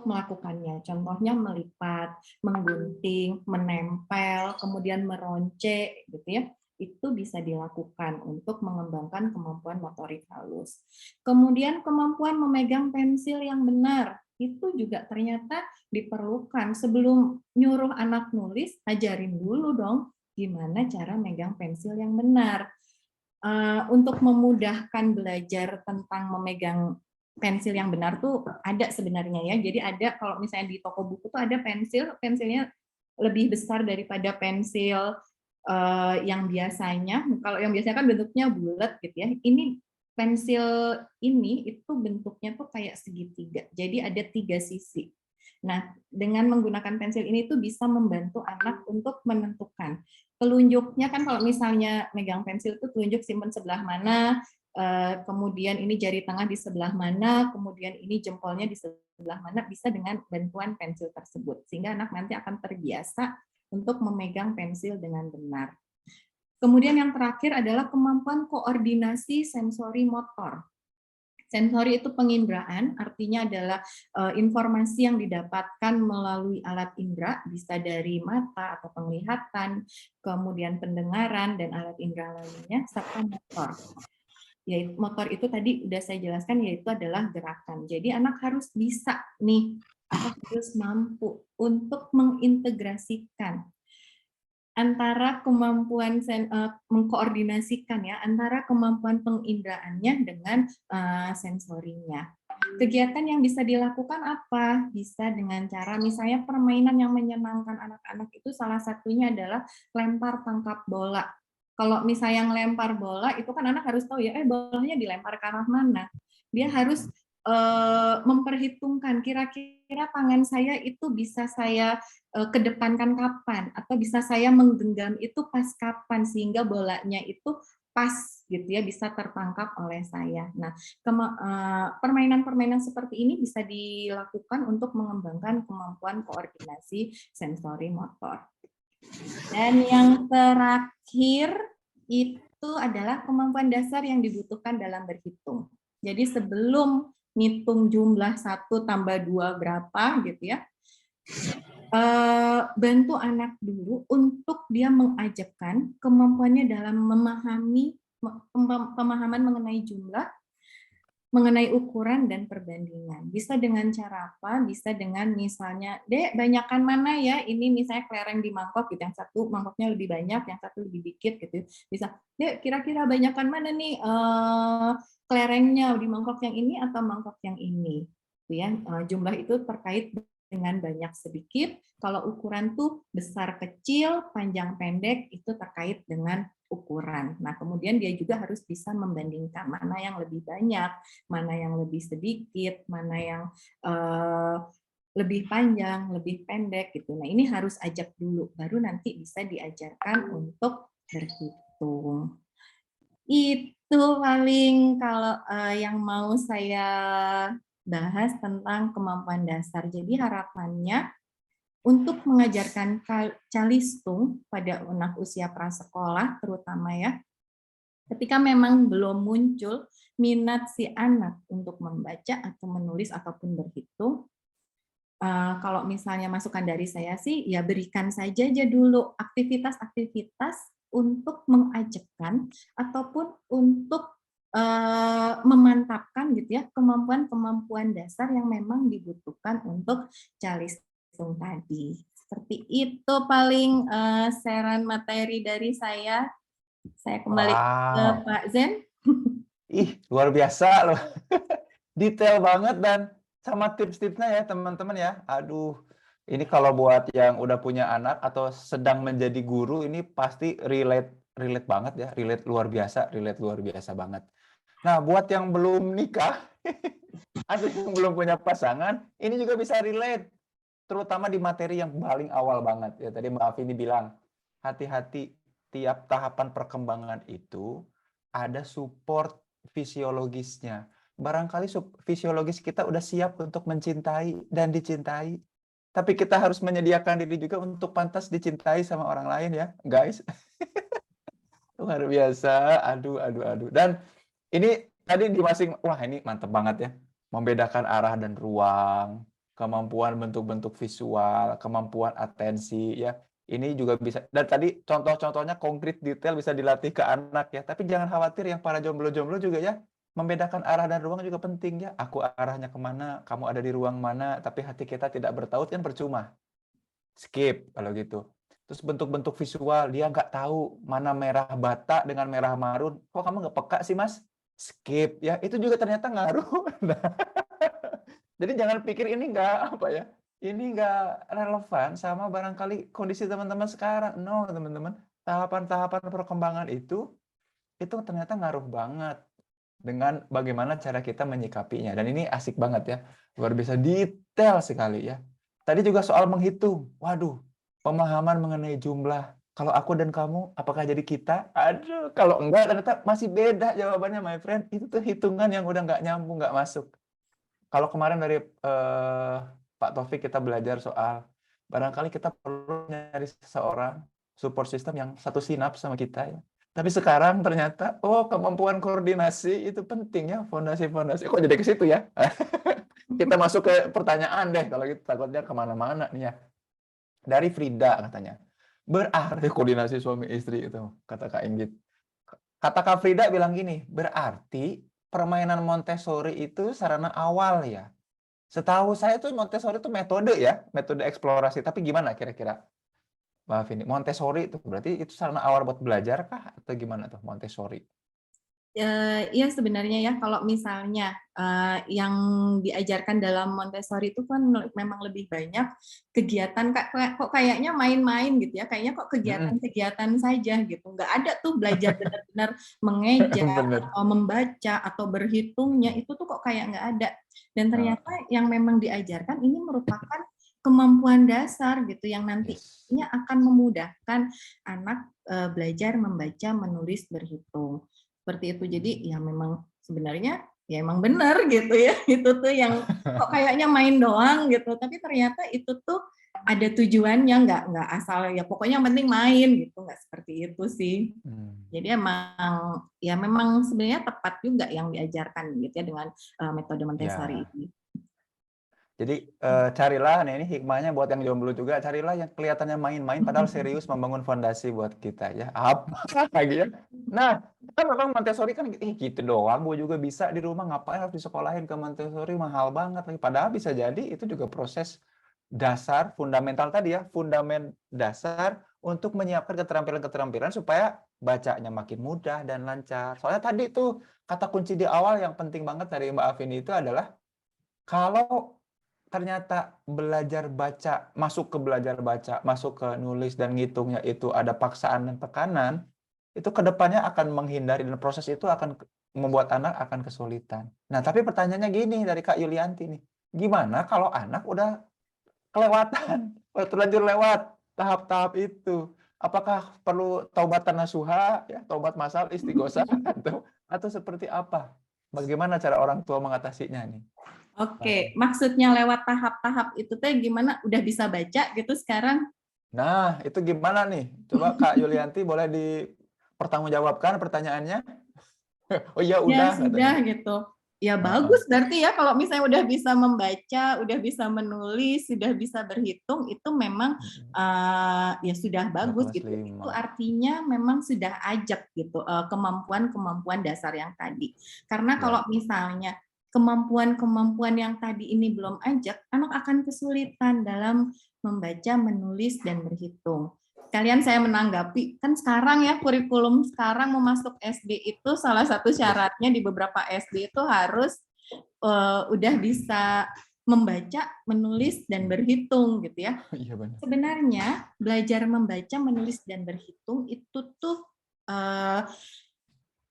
melakukannya. Contohnya melipat, menggunting, menempel, kemudian meronce gitu ya. Itu bisa dilakukan untuk mengembangkan kemampuan motorik halus. Kemudian kemampuan memegang pensil yang benar, itu juga ternyata diperlukan. Sebelum nyuruh anak nulis, ajarin dulu dong gimana cara megang pensil yang benar. Untuk memudahkan belajar tentang memegang pensil yang benar tuh ada sebenarnya ya. Jadi ada, kalau misalnya di toko buku tuh ada pensilnya lebih besar daripada pensil yang biasanya. Kalau yang biasanya kan bentuknya bulat gitu ya. Ini pensil ini itu bentuknya tuh kayak segitiga. Jadi ada 3 sisi. Nah, dengan menggunakan pensil ini tuh bisa membantu anak untuk menentukan telunjuknya. Kan kalau misalnya megang pensil itu telunjuk simpen sebelah mana, kemudian ini jari tengah di sebelah mana, kemudian ini jempolnya di sebelah mana, bisa dengan bantuan pensil tersebut. Sehingga anak nanti akan terbiasa untuk memegang pensil dengan benar. Kemudian yang terakhir adalah kemampuan koordinasi sensori motor. Sensori itu penginderaan, artinya adalah informasi yang didapatkan melalui alat indera, bisa dari mata atau penglihatan, kemudian pendengaran dan alat indera lainnya, serta motor. Yaitu motor itu tadi udah saya jelaskan, yaitu adalah gerakan. Jadi anak harus bisa nih, harus mampu untuk mengintegrasikan antara kemampuan mengkoordinasikan ya, antara kemampuan penginderaannya dengan sensorinya. Kegiatan yang bisa dilakukan apa? Bisa dengan cara misalnya permainan yang menyenangkan anak-anak itu salah satunya adalah lempar tangkap bola. Kalau misalnya ngelempar bola itu kan anak harus tahu ya, bolanya dilempar ke arah mana. Dia harus memperhitungkan kira-kira tangan saya itu bisa saya kedepankan kapan, atau bisa saya menggenggam itu pas kapan sehingga bolanya itu pas gitu ya, bisa tertangkap oleh saya. Nah, permainan-permainan seperti ini bisa dilakukan untuk mengembangkan kemampuan koordinasi sensori motor. Dan yang terakhir itu adalah kemampuan dasar yang dibutuhkan dalam berhitung. Jadi sebelum ngitung jumlah 1 tambah 2 berapa gitu ya, bantu anak dulu untuk dia mengajarkan kemampuannya dalam memahami pemahaman mengenai jumlah, mengenai ukuran dan perbandingan. Bisa dengan cara apa? Bisa dengan misalnya, Dek, banyakan mana ya? Ini misalnya kelereng di mangkok gitu, yang satu mangkoknya lebih banyak, yang satu lebih dikit gitu. Bisa, Dek, kira-kira banyakan mana nih kelerengnya di mangkok yang ini atau mangkok yang ini? Ya, jumlah itu terkait dengan banyak sedikit. Kalau ukuran tuh besar kecil, panjang pendek itu terkait dengan ukuran. Nah, kemudian dia juga harus bisa membandingkan mana yang lebih banyak, mana yang lebih sedikit, mana yang lebih panjang, lebih pendek gitu. Nah, ini harus ajak dulu, baru nanti bisa diajarkan untuk berhitung. Itu paling kalau yang mau saya bahas tentang kemampuan dasar. Jadi harapannya untuk mengajarkan calistung pada anak usia prasekolah terutama ya, ketika memang belum muncul minat si anak untuk membaca atau menulis ataupun berhitung, kalau misalnya masukan dari saya sih, ya berikan saja dulu aktivitas-aktivitas untuk mengajarkan ataupun untuk memantapkan gitu ya kemampuan-kemampuan dasar yang memang dibutuhkan untuk calistung tadi. Seperti itu paling saran materi dari saya. Saya kembali ke Wow, Pak Zen. ih luar biasa loh. Detail banget dan sama tips-tipsnya ya teman-teman ya. Aduh, ini kalau buat yang udah punya anak atau sedang menjadi guru ini pasti relate banget ya, relate luar biasa banget. Nah, buat yang belum nikah atau yang belum punya pasangan, ini juga bisa relate, terutama di materi yang paling awal banget ya. Tadi Mbak Vini bilang, hati-hati tiap tahapan perkembangan itu ada support fisiologisnya. Barangkali fisiologis kita udah siap untuk mencintai dan dicintai. Tapi kita harus menyediakan diri juga untuk pantas dicintai sama orang lain ya, guys. Luar biasa. Aduh, aduh, aduh. Dan ini tadi wah ini mantep banget ya. Membedakan arah dan ruang, kemampuan bentuk-bentuk visual, kemampuan atensi ya. Ini juga bisa, dan tadi contoh-contohnya konkret detail bisa dilatih ke anak ya. Tapi jangan khawatir yang para jomblo-jomblo juga ya. Membedakan arah dan ruang juga penting ya. Aku arahnya kemana, kamu ada di ruang mana, tapi hati kita tidak bertaut kan percuma. Skip kalau gitu. Terus bentuk-bentuk visual, dia nggak tahu mana merah bata dengan merah marun. Kok kamu nggak peka sih, Mas? Skip. Ya, itu juga ternyata ngaruh. Nah, jadi jangan pikir ini nggak apa ya, ini nggak relevan sama barangkali kondisi teman-teman sekarang. No, teman-teman. Tahapan-tahapan perkembangan itu ternyata ngaruh banget dengan bagaimana cara kita menyikapinya. Dan ini asik banget ya. Luar biasa detail sekali ya. Tadi juga soal menghitung. Waduh, pemahaman mengenai jumlah. Kalau aku dan kamu, apakah jadi kita? Aduh, kalau enggak ternyata masih beda jawabannya, my friend. Itu tuh hitungan yang udah nggak nyambung, nggak masuk. Kalau kemarin dari Pak Taufik kita belajar soal barangkali kita perlu nyari seseorang support system yang satu sinap sama kita ya. Tapi sekarang ternyata, oh kemampuan koordinasi itu penting ya, fondasi-fondasi. Kok jadi ke situ ya? Kita masuk ke pertanyaan deh, kalau gitu takutnya kemana-mana nih ya. Dari Frida katanya, berarti koordinasi suami istri itu, kata Kak Inggit. Kata Kak Frida bilang gini, berarti permainan Montessori itu sarana awal ya. Setahu saya tuh Montessori itu metode ya, metode eksplorasi. Tapi gimana kira-kira, Mbak Vini? Montessori itu berarti itu sarana awal buat belajar kah? Atau gimana tuh Montessori? Iya sebenarnya ya kalau misalnya yang diajarkan dalam Montessori itu kan memang lebih banyak kegiatan kok kayaknya main-main gitu ya, kayaknya kok Mm-mm. kegiatan-kegiatan saja gitu, nggak ada tuh belajar benar-benar mengeja Bener. atau membaca atau berhitungnya itu tuh kok kayak nggak ada. Dan Nah, ternyata yang memang diajarkan ini merupakan kemampuan dasar gitu yang yes. nantinya akan memudahkan anak belajar membaca, menulis, berhitung seperti itu. Jadi ya memang sebenarnya ya emang benar gitu ya. Itu tuh yang kok kayaknya main doang gitu, tapi ternyata itu tuh ada tujuannya, nggak asal ya pokoknya yang penting main gitu, nggak seperti itu sih. Hmm. Jadi emang ya memang sebenarnya tepat juga yang diajarkan gitu ya dengan metode Montessori Ya, ini. jadi carilah, nah ini hikmahnya buat yang jomblo juga, carilah yang kelihatannya main-main padahal serius membangun fondasi buat kita ya. Apa lagi ya? Nah, kan memang Montessori kan gitu doang, gue juga bisa di rumah, ngapain harus disekolahin ke Montessori, mahal banget lagi. Padahal bisa jadi itu juga proses dasar, fundamental tadi ya, fundamen dasar untuk menyiapkan keterampilan-keterampilan supaya bacanya makin mudah dan lancar. Soalnya tadi tuh kata kunci di awal yang penting banget dari Mbak Afini itu adalah kalau ternyata belajar baca, masuk ke belajar baca, masuk ke nulis dan ngitungnya itu ada paksaan dan tekanan, itu kedepannya akan menghindari dan proses itu akan membuat anak akan kesulitan. Nah, tapi pertanyaannya gini dari Kak Yulianti nih, gimana kalau anak udah kelewatan, terlanjur lewat tahap-tahap itu. Apakah perlu taubatan nasuha, ya, taubat masal, istighosah, atau seperti apa? Bagaimana cara orang tua mengatasinya nih? Oke, maksudnya lewat tahap-tahap itu teh gimana? Udah bisa baca gitu sekarang? Nah, itu gimana nih? Coba Kak Yulianti boleh dipertanggungjawabkan pertanyaannya? Oh iya Ya udah katanya. sudah gitu. Ya Heeh. bagus berarti ya kalau misalnya udah bisa membaca, udah bisa menulis, sudah bisa berhitung itu memang Mhm. ya sudah Udah bagus kelas gitu. Itu 5. artinya memang sudah ajak gitu kemampuan-kemampuan dasar yang tadi. Karena Ya. kalau misalnya kemampuan-kemampuan yang tadi ini belum ajak, anak akan kesulitan dalam membaca, menulis dan berhitung. Kalian saya menanggapi, kan sekarang ya kurikulum sekarang mau masuk SD itu salah satu Yes. syaratnya di beberapa SD itu harus udah bisa membaca, menulis, dan berhitung gitu ya. Iya benar. Sebenarnya belajar membaca, menulis, dan berhitung itu tuh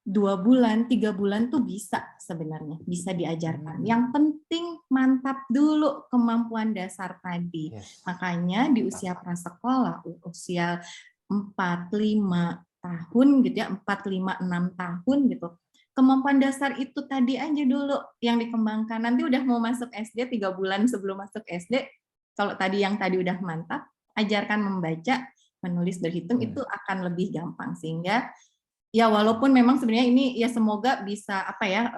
2 bulan, 3 bulan tuh bisa sebenarnya, bisa diajarkan. Yang penting mantap dulu kemampuan dasar tadi. Yes. Makanya di usia prasekolah, usia 4-5 tahun gitu ya, 4-5-6 tahun gitu. Kemampuan dasar itu tadi aja dulu yang dikembangkan. Nanti udah mau masuk SD, 3 bulan sebelum masuk SD, kalau tadi yang tadi udah mantap, ajarkan membaca, menulis, berhitung itu akan lebih gampang. Sehingga ya walaupun memang sebenarnya ini ya semoga bisa apa ya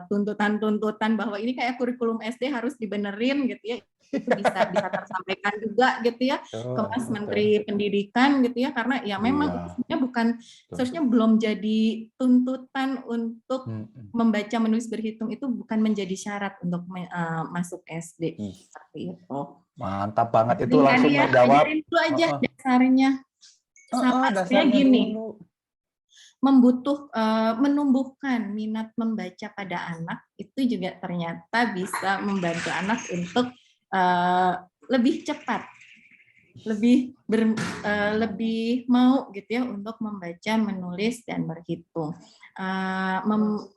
tuntutan-tuntutan bahwa ini kayak kurikulum SD harus dibenerin gitu ya itu bisa tersampaikan juga gitu ya ke Betul, Mas betul. Menteri Pendidikan gitu ya karena ya memang itu Iya, sebenarnya bukan betul. seharusnya belum jadi tuntutan untuk Mhm. membaca menulis berhitung itu bukan menjadi syarat untuk masuk SD Ih, seperti itu. mantap banget itu Penting tadi langsung ya menjawab. ajarin dulu aja Heeh. dasarnya Heeh, sama sebenarnya dasarnya gini dulu. menumbuhkan minat membaca pada anak itu juga ternyata bisa membantu anak untuk lebih cepat, lebih mau gitu ya untuk membaca, menulis dan berhitung.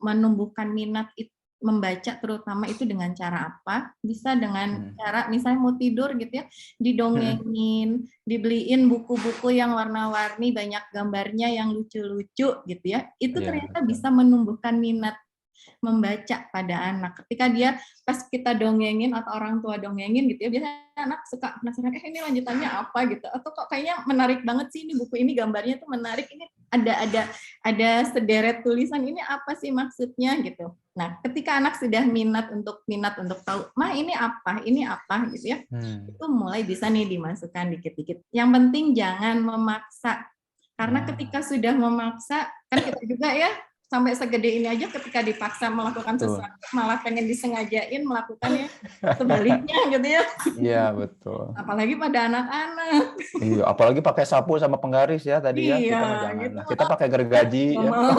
Menumbuhkan minat membaca terutama itu dengan cara apa? Bisa dengan cara misalnya mau tidur gitu ya, didongengin, dibeliin buku-buku yang warna-warni, banyak gambarnya yang lucu-lucu gitu ya. Itu Iya, ternyata betul. bisa menumbuhkan minat membaca pada anak. Ketika dia pas kita dongengin atau orang tua dongengin gitu ya, biasanya anak suka penasaran, ini lanjutannya apa gitu, atau kok kayaknya menarik banget sih ini buku ini gambarnya tuh menarik, ini ada sederet tulisan ini apa sih maksudnya gitu. Nah, ketika anak sudah minat untuk tahu, mah ini apa gitu ya, itu mulai bisa nih dimasukkan dikit-dikit. Yang penting jangan memaksa, karena ketika sudah memaksa kan kita juga ya sampai segede ini aja ketika dipaksa melakukan Betul. sesuatu malah pengen disengajain melakukannya sebaliknya gitu ya. Iya, betul. Apalagi pada anak-anak. Iya, apalagi pakai sapu sama penggaris ya tadi ya. Iya, Kita mah jangan gitu lah. Kita pakai gergaji nggak ya. mau.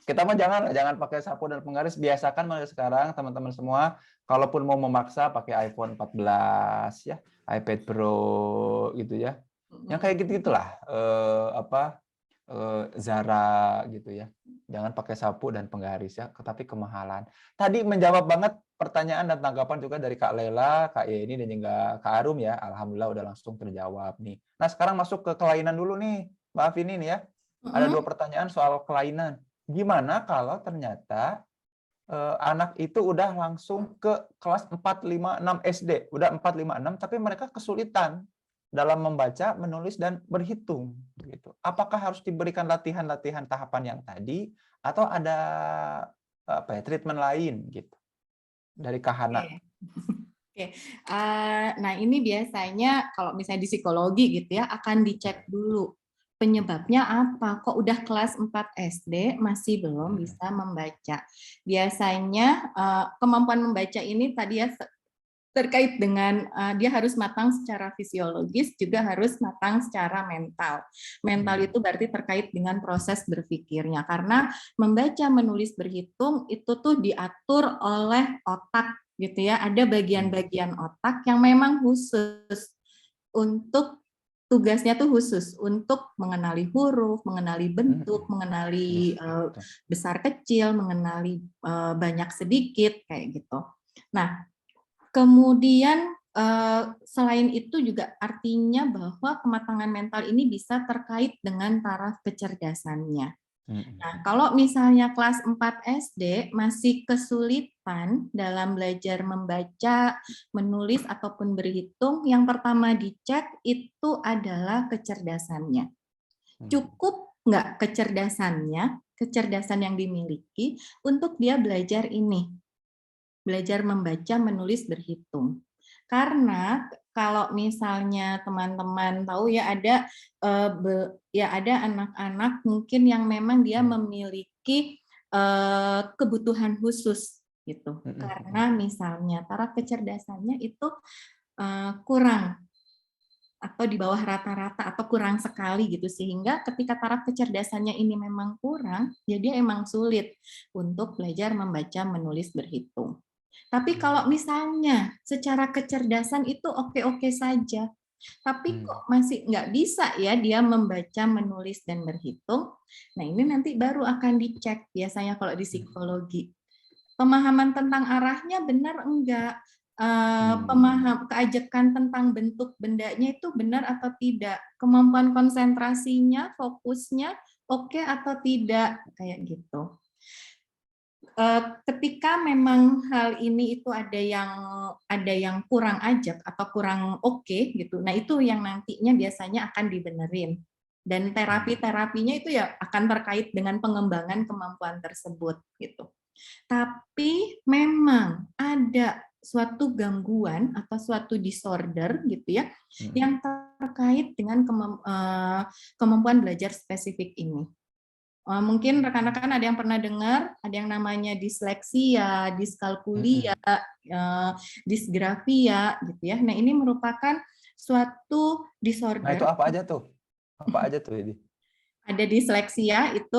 Kita mah jangan pakai sapu dan penggaris. Biasakan mulai sekarang teman-teman semua, kalaupun mau memaksa pakai iPhone 14 ya, iPad Pro gitu ya. Yang kayak gitu-gitulah. Zara gitu ya. Jangan pakai sapu dan penggaris ya, tetapi kemahalan. Tadi menjawab banget pertanyaan dan tanggapan juga dari Kak Lela, Kak Yeni dan juga Kak Arum ya. Alhamdulillah udah langsung terjawab nih. Nah, sekarang masuk ke kelainan dulu nih, Mbak Afini nih ya. Ada 2 pertanyaan soal kelainan. Gimana kalau ternyata anak itu udah langsung ke kelas 4, 5, 6 SD, udah 4, 5, 6 tapi mereka kesulitan dalam membaca, menulis dan berhitung gitu. Apakah harus diberikan latihan-latihan tahapan yang tadi atau ada apa ya, treatment lain gitu dari Kak Hana? Oke. Oke. Nah, ini biasanya kalau misalnya di psikologi gitu ya akan dicek dulu penyebabnya apa. Kok udah kelas 4 SD masih belum bisa membaca. Biasanya kemampuan membaca ini tadi ya terkait dengan dia harus matang secara fisiologis, juga harus matang secara mental. Mental itu berarti terkait dengan proses berpikirnya, karena membaca, menulis, berhitung itu tuh diatur oleh otak gitu ya. Ada bagian-bagian otak yang memang khusus untuk tugasnya tuh khusus untuk mengenali huruf, mengenali bentuk, mengenali besar kecil, mengenali banyak sedikit kayak gitu. Nah, kemudian selain itu juga artinya bahwa kematangan mental ini bisa terkait dengan taraf kecerdasannya. Nah, kalau misalnya kelas 4 SD masih kesulitan dalam belajar membaca, menulis, ataupun berhitung, yang pertama dicek itu adalah kecerdasannya. Cukup nggak kecerdasannya, kecerdasan yang dimiliki untuk dia belajar ini, belajar membaca, menulis, berhitung. Karena kalau misalnya teman-teman tahu ya ada anak-anak mungkin yang memang dia memiliki kebutuhan khusus gitu. Karena misalnya taraf kecerdasannya itu kurang atau di bawah rata-rata atau kurang sekali gitu, sehingga ketika taraf kecerdasannya ini memang kurang, ya dia emang sulit untuk belajar membaca, menulis, berhitung. Tapi kalau misalnya secara kecerdasan itu oke-oke saja, tapi kok masih nggak bisa ya dia membaca, menulis, dan berhitung, nah ini nanti baru akan dicek biasanya kalau di psikologi. Pemahaman tentang arahnya benar enggak? Keajekan tentang bentuk bendanya itu benar atau tidak? Kemampuan konsentrasinya, fokusnya oke atau tidak? Kayak gitu. Ketika memang hal ini itu ada yang kurang ajak atau kurang oke gitu, nah itu yang nantinya biasanya akan dibenerin. Dan terapi-terapinya itu ya akan terkait dengan pengembangan kemampuan tersebut gitu. Tapi memang ada suatu gangguan atau suatu disorder gitu ya, yang terkait dengan kemampuan belajar spesifik ini. Mungkin rekan-rekan ada yang pernah dengar, ada yang namanya disleksia, diskalkulia, disgrafia gitu ya. Nah, ini merupakan suatu Nah, disorder. itu apa aja tuh? Apa aja tuh ini? Ada disleksia itu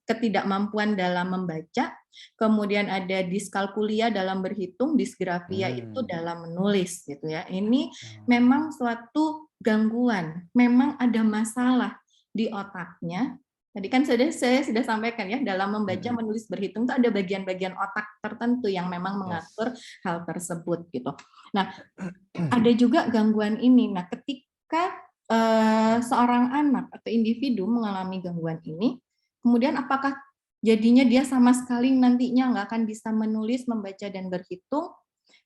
ketidakmampuan dalam membaca, kemudian ada diskalkulia dalam berhitung, disgrafia itu dalam menulis gitu ya. Ini memang suatu gangguan, memang ada masalah di otaknya. Tadi kan saya sudah sampaikan ya, dalam membaca, menulis, berhitung itu ada bagian-bagian otak tertentu yang memang mengatur hal tersebut gitu. Nah, ada juga gangguan ini. Nah, ketika seorang anak atau individu mengalami gangguan ini, kemudian apakah jadinya dia sama sekali nantinya nggak akan bisa menulis, membaca, dan berhitung?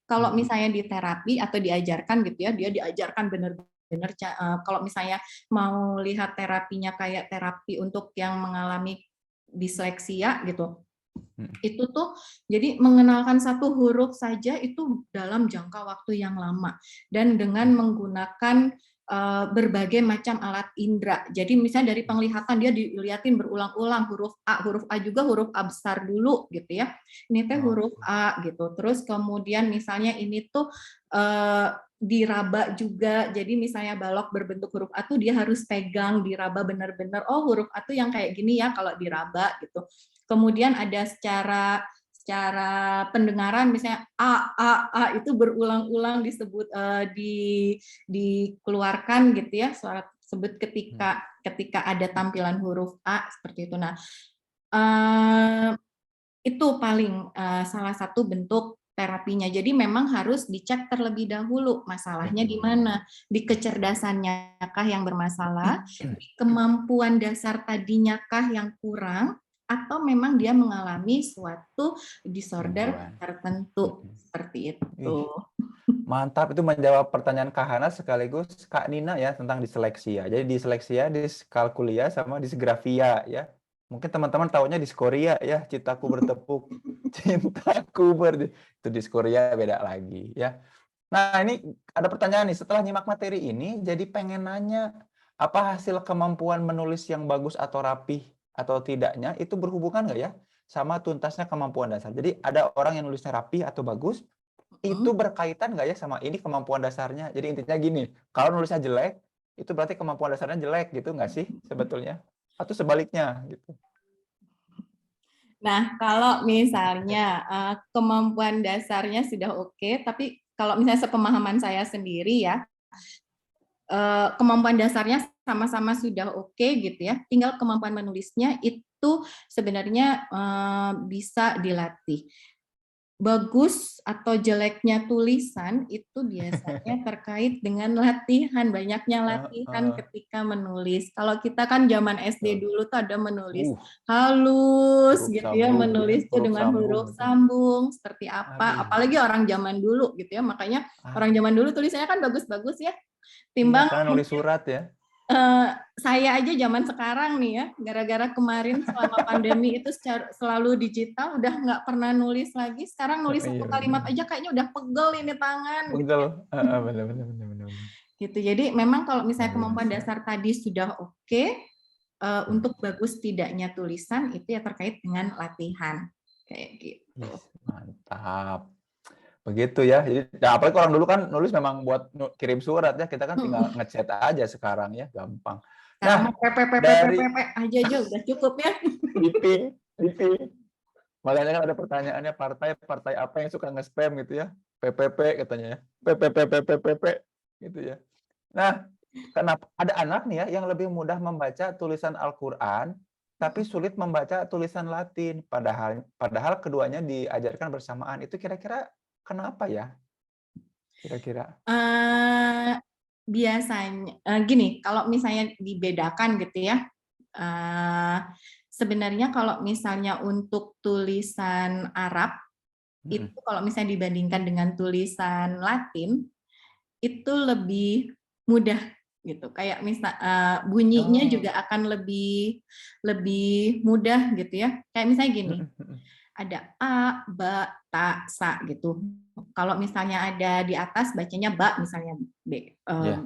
Kalau misalnya di terapi atau diajarkan gitu ya, dia diajarkan benar-benar kalau misalnya mau lihat terapinya kayak terapi untuk yang mengalami disleksia gitu, itu tuh jadi mengenalkan satu huruf saja itu dalam jangka waktu yang lama dan dengan menggunakan berbagai macam alat indera. Jadi misalnya dari penglihatan dia dilihatin berulang-ulang huruf A juga huruf A besar dulu gitu ya. Ini teh huruf A gitu. Terus kemudian misalnya ini tuh diraba juga. Jadi misalnya balok berbentuk huruf A tuh dia harus pegang, diraba benar-benar. Oh, huruf A tuh yang kayak gini ya kalau diraba gitu. Kemudian ada secara pendengaran misalnya a itu berulang-ulang disebut dikeluarkan gitu ya suara tersebut ketika ada tampilan huruf A seperti itu. Nah, itu paling salah satu bentuk terapinya. Jadi memang harus dicek terlebih dahulu masalahnya di mana, di kecerdasannya kah yang bermasalah, di kemampuan dasar tadinya kah yang kurang, atau memang dia mengalami suatu disorder tertentu seperti itu. Mantap, itu menjawab pertanyaan Kak Hana sekaligus Kak Nina ya tentang disleksia. Jadi disleksia, diskalkulia, sama disgrafia ya. Mungkin teman-teman taunya diskoria ya, cintaku bertepuk, cintaku itu diskoria beda lagi ya. Nah, ini ada pertanyaan nih, setelah nyimak materi ini jadi pengen nanya, apa hasil kemampuan menulis yang bagus atau rapih atau tidaknya itu berhubungan nggak ya sama tuntasnya kemampuan dasar. Jadi ada orang yang nulisnya rapih atau bagus, itu berkaitan nggak ya sama ini kemampuan dasarnya. Jadi intinya gini, kalau nulisnya jelek, itu berarti kemampuan dasarnya jelek gitu nggak sih sebetulnya? Atau sebaliknya gitu. Nah, kalau misalnya kemampuan dasarnya sudah oke, tapi kalau misalnya sepemahaman saya sendiri ya, kemampuan dasarnya sama-sama sudah oke gitu ya, tinggal kemampuan menulisnya itu sebenarnya bisa dilatih. bagus atau jeleknya tulisan itu biasanya terkait dengan latihan, banyaknya latihan Heeh. ketika menulis. Kalau kita kan zaman SD Betul. dulu tuh ada menulis Uh, halus huruf gitu ya, sambung tuh ya, menulis tuh huruf dengan sambung huruf itu. sambung seperti apa, Aduh. apalagi orang zaman dulu gitu ya. Makanya Ah, orang zaman dulu tulisannya kan bagus-bagus ya. iya, Timbang karena nulis surat ya. saya aja zaman sekarang nih ya, gara-gara kemarin selama pandemi itu selalu digital, udah nggak pernah nulis lagi. Sekarang nulis Iya satu benar. kalimat aja kayaknya udah pegel ini tangan. Pegel. Heeh, benar benar benar benar. Gitu. Jadi memang kalau misalnya Luar kemampuan biasa. dasar tadi sudah oke, untuk bagus tidaknya tulisan itu ya terkait dengan latihan. Kayak gitu. Ih, mantap. Begitu ya. Jadi, ya apalagi orang dulu kan nulis memang buat kirim surat ya. Kita kan tinggal ngechat aja sekarang ya, gampang. Sekarang Nah, mah PPPPPP dari aja udah cukup ya. typing. Makanya kan ada pertanyaannya partai apa yang suka nge-spam gitu ya. PPP katanya ya. PPPPPPP gitu ya. Nah, kenapa ada anak nih ya yang lebih mudah membaca tulisan Al-Qur'an tapi sulit membaca tulisan Latin padahal keduanya diajarkan bersamaan. Itu kira-kira kenapa ya? Kira-kira? Biasanya gini, kalau misalnya dibedakan gitu ya, sebenarnya kalau misalnya untuk tulisan Arab itu kalau misalnya dibandingkan dengan tulisan Latin itu lebih mudah gitu. Kayak misal bunyinya Oh. juga akan lebih lebih mudah gitu ya. Kayak misalnya gini, ada a, ba, ta, sa gitu. Kalau misalnya ada di atas bacanya ba misalnya b. Ya.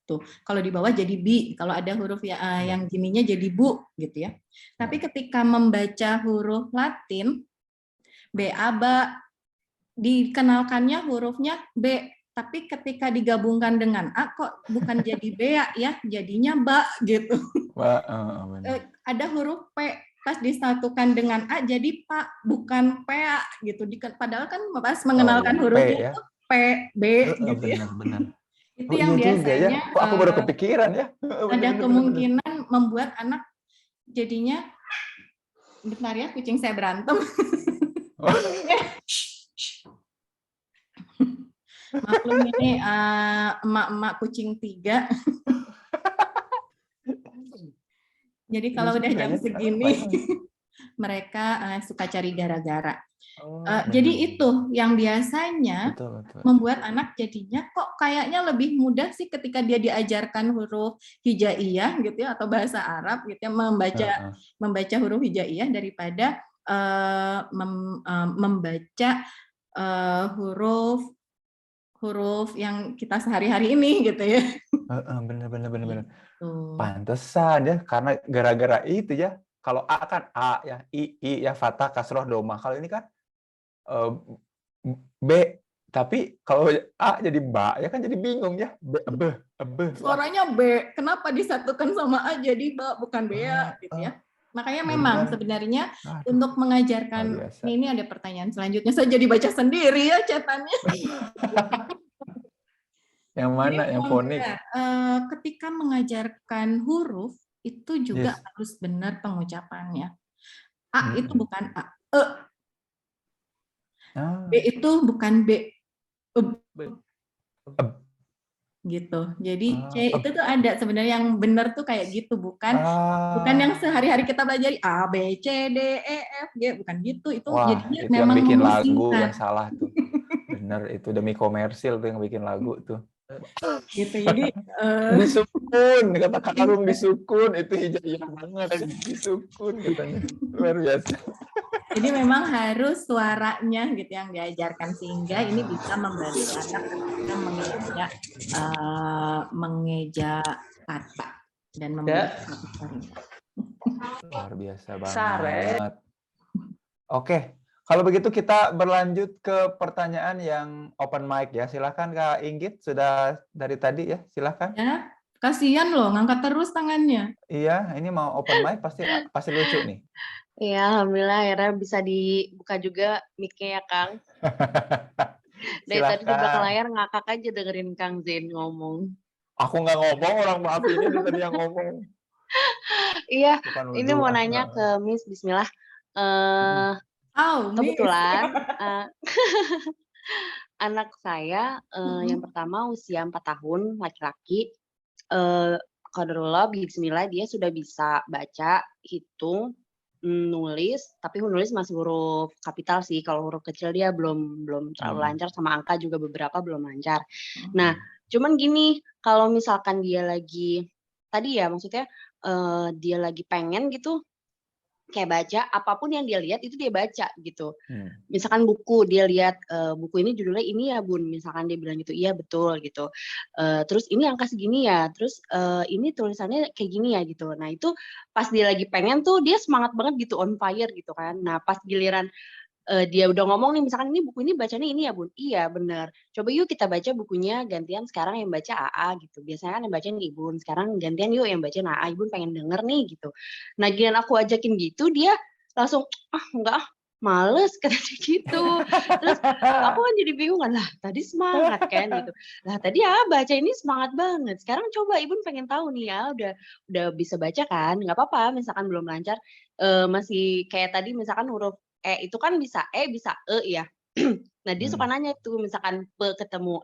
Tuh. Kalau di bawah jadi bi, kalau ada huruf yang gininya jadi bu gitu ya. Tapi ketika membaca huruf Latin b, a, ba, dikenalkannya hurufnya b, tapi ketika digabungkan dengan a kok bukan jadi bea ya, jadinya ba gitu. Benar. Ada huruf p, pas disatukan dengan a jadi pak, bukan pea gitu. Padahal kan pas Oh ya, mengenalkan P hurufnya ya. itu p, b gitu ya. Benar-benar. Itu Oh yang iya juga ya. biasanya Kok aku baru kepikiran ya? ada Benar-benar. kemungkinan membuat anak jadinya, bentar ya kucing saya berantem. Maklum ini emak-emak kucing 3. Jadi kalau udah jam segini mereka suka cari gara-gara. Jadi itu yang biasanya Betul, betul. membuat anak jadinya kok kayaknya lebih mudah sih ketika dia diajarkan huruf hijaiyah gitu ya, atau bahasa Arab gitu ya, membaca huruf hijaiyah daripada membaca huruf yang kita sehari-hari ini gitu ya. Benar. Gitu. Pantesan ya, karena gara-gara itu ya. Kalau A kan A ya, I ya, fathah, kasroh, domah. Kalau ini kan B, tapi kalau A jadi ba, ya kan jadi bingung ya. Suaranya B, kenapa disatukan sama A jadi ba, bukan bea gitu ya. Makanya memang Benar. sebenarnya Aduh, untuk mengajarkan, luar biasa. ini ada pertanyaan selanjutnya, saya jadi baca sendiri ya catatannya. Yang mana? Yang fonik? Ketika mengajarkan huruf, itu juga harus benar pengucapannya. A itu bukan A, E. B itu bukan B, gitu. Jadi C itu tuh ada sebenarnya yang benar tuh kayak gitu, bukan yang sehari-hari kita pelajari A B C D E F G, bukan gitu. Itu jadinya itu memang yang bikin lagu memusingkan. yang salah tuh. Bener, itu demi komersil tuh yang bikin lagu tuh. Gitu. Jadi disukun, kata Kak Arum disukun, itu hijaiyah banget, disukun katanya. Luar biasa. Jadi memang harus suaranya gitu yang diajarkan, sehingga ini bisa membantu anak ketika mengeja kata dan membuat luar biasa banget. Oke, kalau begitu kita berlanjut ke pertanyaan yang open mic ya. Silakan Kak Inggit, sudah dari tadi ya, silakan. Ya, kasihan loh ngangkat terus tangannya. Iya, ini mau open mic pasti lucu nih. Iya, alhamdulillah akhirnya bisa dibuka juga mic-nya ya, Kang. Dari tadi di belakang layar ngakak aja dengerin Kang Zain ngomong. Aku nggak ngomong, orang maaf ini tadi yang ngomong. Iya, ini mau nanya ke Miss, bismillah. Miss. Kebetulan, anak saya, yang pertama usia 4 tahun, laki-laki, qadarullah bismillah dia sudah bisa baca, hitung, nulis, tapi nulis masih huruf kapital sih, kalau huruf kecil dia belum belum terlalu lancar, sama angka juga beberapa belum lancar. Nah, cuman gini, kalau misalkan dia lagi tadi ya, maksudnya, dia lagi pengen gitu, kayak baca, apapun yang dia lihat itu dia baca gitu. Misalkan buku, dia lihat, buku ini judulnya ini ya Bun, misalkan dia bilang gitu, iya betul gitu. Terus ini angka segini ya, terus, ini tulisannya kayak gini ya gitu. Nah itu pas dia lagi pengen tuh dia semangat banget gitu, on fire gitu kan. Nah pas giliran dia udah ngomong nih misalkan, "Ini buku ini bacanya ini ya Bun?" "Iya bener." "Coba yuk kita baca bukunya gantian sekarang yang baca AA," gitu. Biasanya kan yang bacain Ibun, "Sekarang gantian yuk yang bacain AA, Ibun pengen denger nih," gitu. Nah giliran aku ajakin gitu dia langsung, "Ah enggak ah, males," katanya gitu. Terus aku kan jadi bingung kan, lah tadi semangat kan gitu, lah tadi AA baca ini semangat banget, sekarang coba Ibun pengen tahu nih AA udah bisa baca kan, nggak apa-apa misalkan belum lancar, masih kayak tadi misalkan huruf itu kan bisa bisa ya. Nah, dia suka nanya tuh misalkan ketemu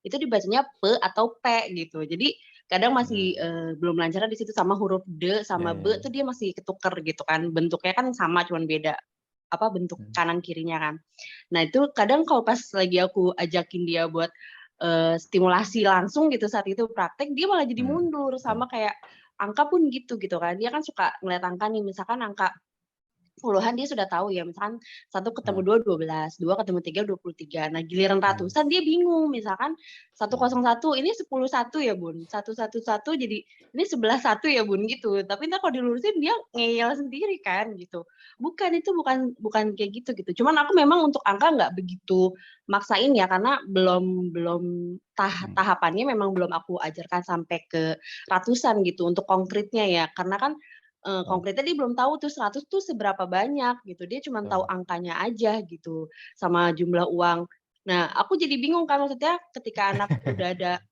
itu dibacanya atau P gitu. Jadi kadang masih, belum lancarnya di situ sama huruf Ya, sama ya, ya. tuh dia masih ketuker gitu kan. Bentuknya kan sama cuman beda bentuk kanan kirinya kan. Nah, itu kadang kalau pas lagi aku ajakin dia buat, stimulasi langsung gitu saat itu praktek, dia malah jadi mundur sama kayak angka pun gitu kan. Dia kan suka ngeliat angka nih, misalkan angka puluhan dia sudah tahu ya, misalkan 1 ketemu 2, 12, 2 ketemu 3, 23. Nah, giliran ratusan dia bingung, misalkan 101, ini 10 1 ya, Bun? 111 jadi ini 11 1 ya, Bun? Gitu. Tapi entar kalau dilurusin dia ngeyel sendiri kan, gitu. Bukan, itu bukan kayak gitu. Cuman aku memang untuk angka nggak begitu maksain ya, karena belum belum tahapannya memang belum aku ajarkan sampai ke ratusan gitu, untuk konkretnya ya. Karena kan konkretnya dia belum tahu tuh 100 tuh seberapa banyak gitu, dia cuma tahu angkanya aja gitu, sama jumlah uang. Nah, aku jadi bingung kan maksudnya ketika anak udah ada,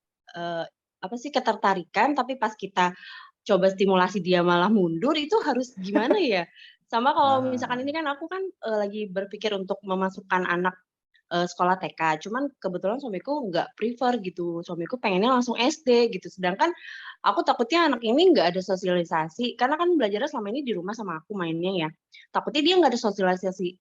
ketertarikan, tapi pas kita coba stimulasi dia malah mundur, itu harus gimana ya? Sama kalau misalkan ini kan aku kan, lagi berpikir untuk memasukkan anak sekolah TK, cuman kebetulan suamiku nggak prefer gitu, suamiku pengennya langsung SD gitu, sedangkan aku takutnya anak ini nggak ada sosialisasi, karena kan belajarnya selama ini di rumah sama aku mainnya ya, takutnya dia nggak ada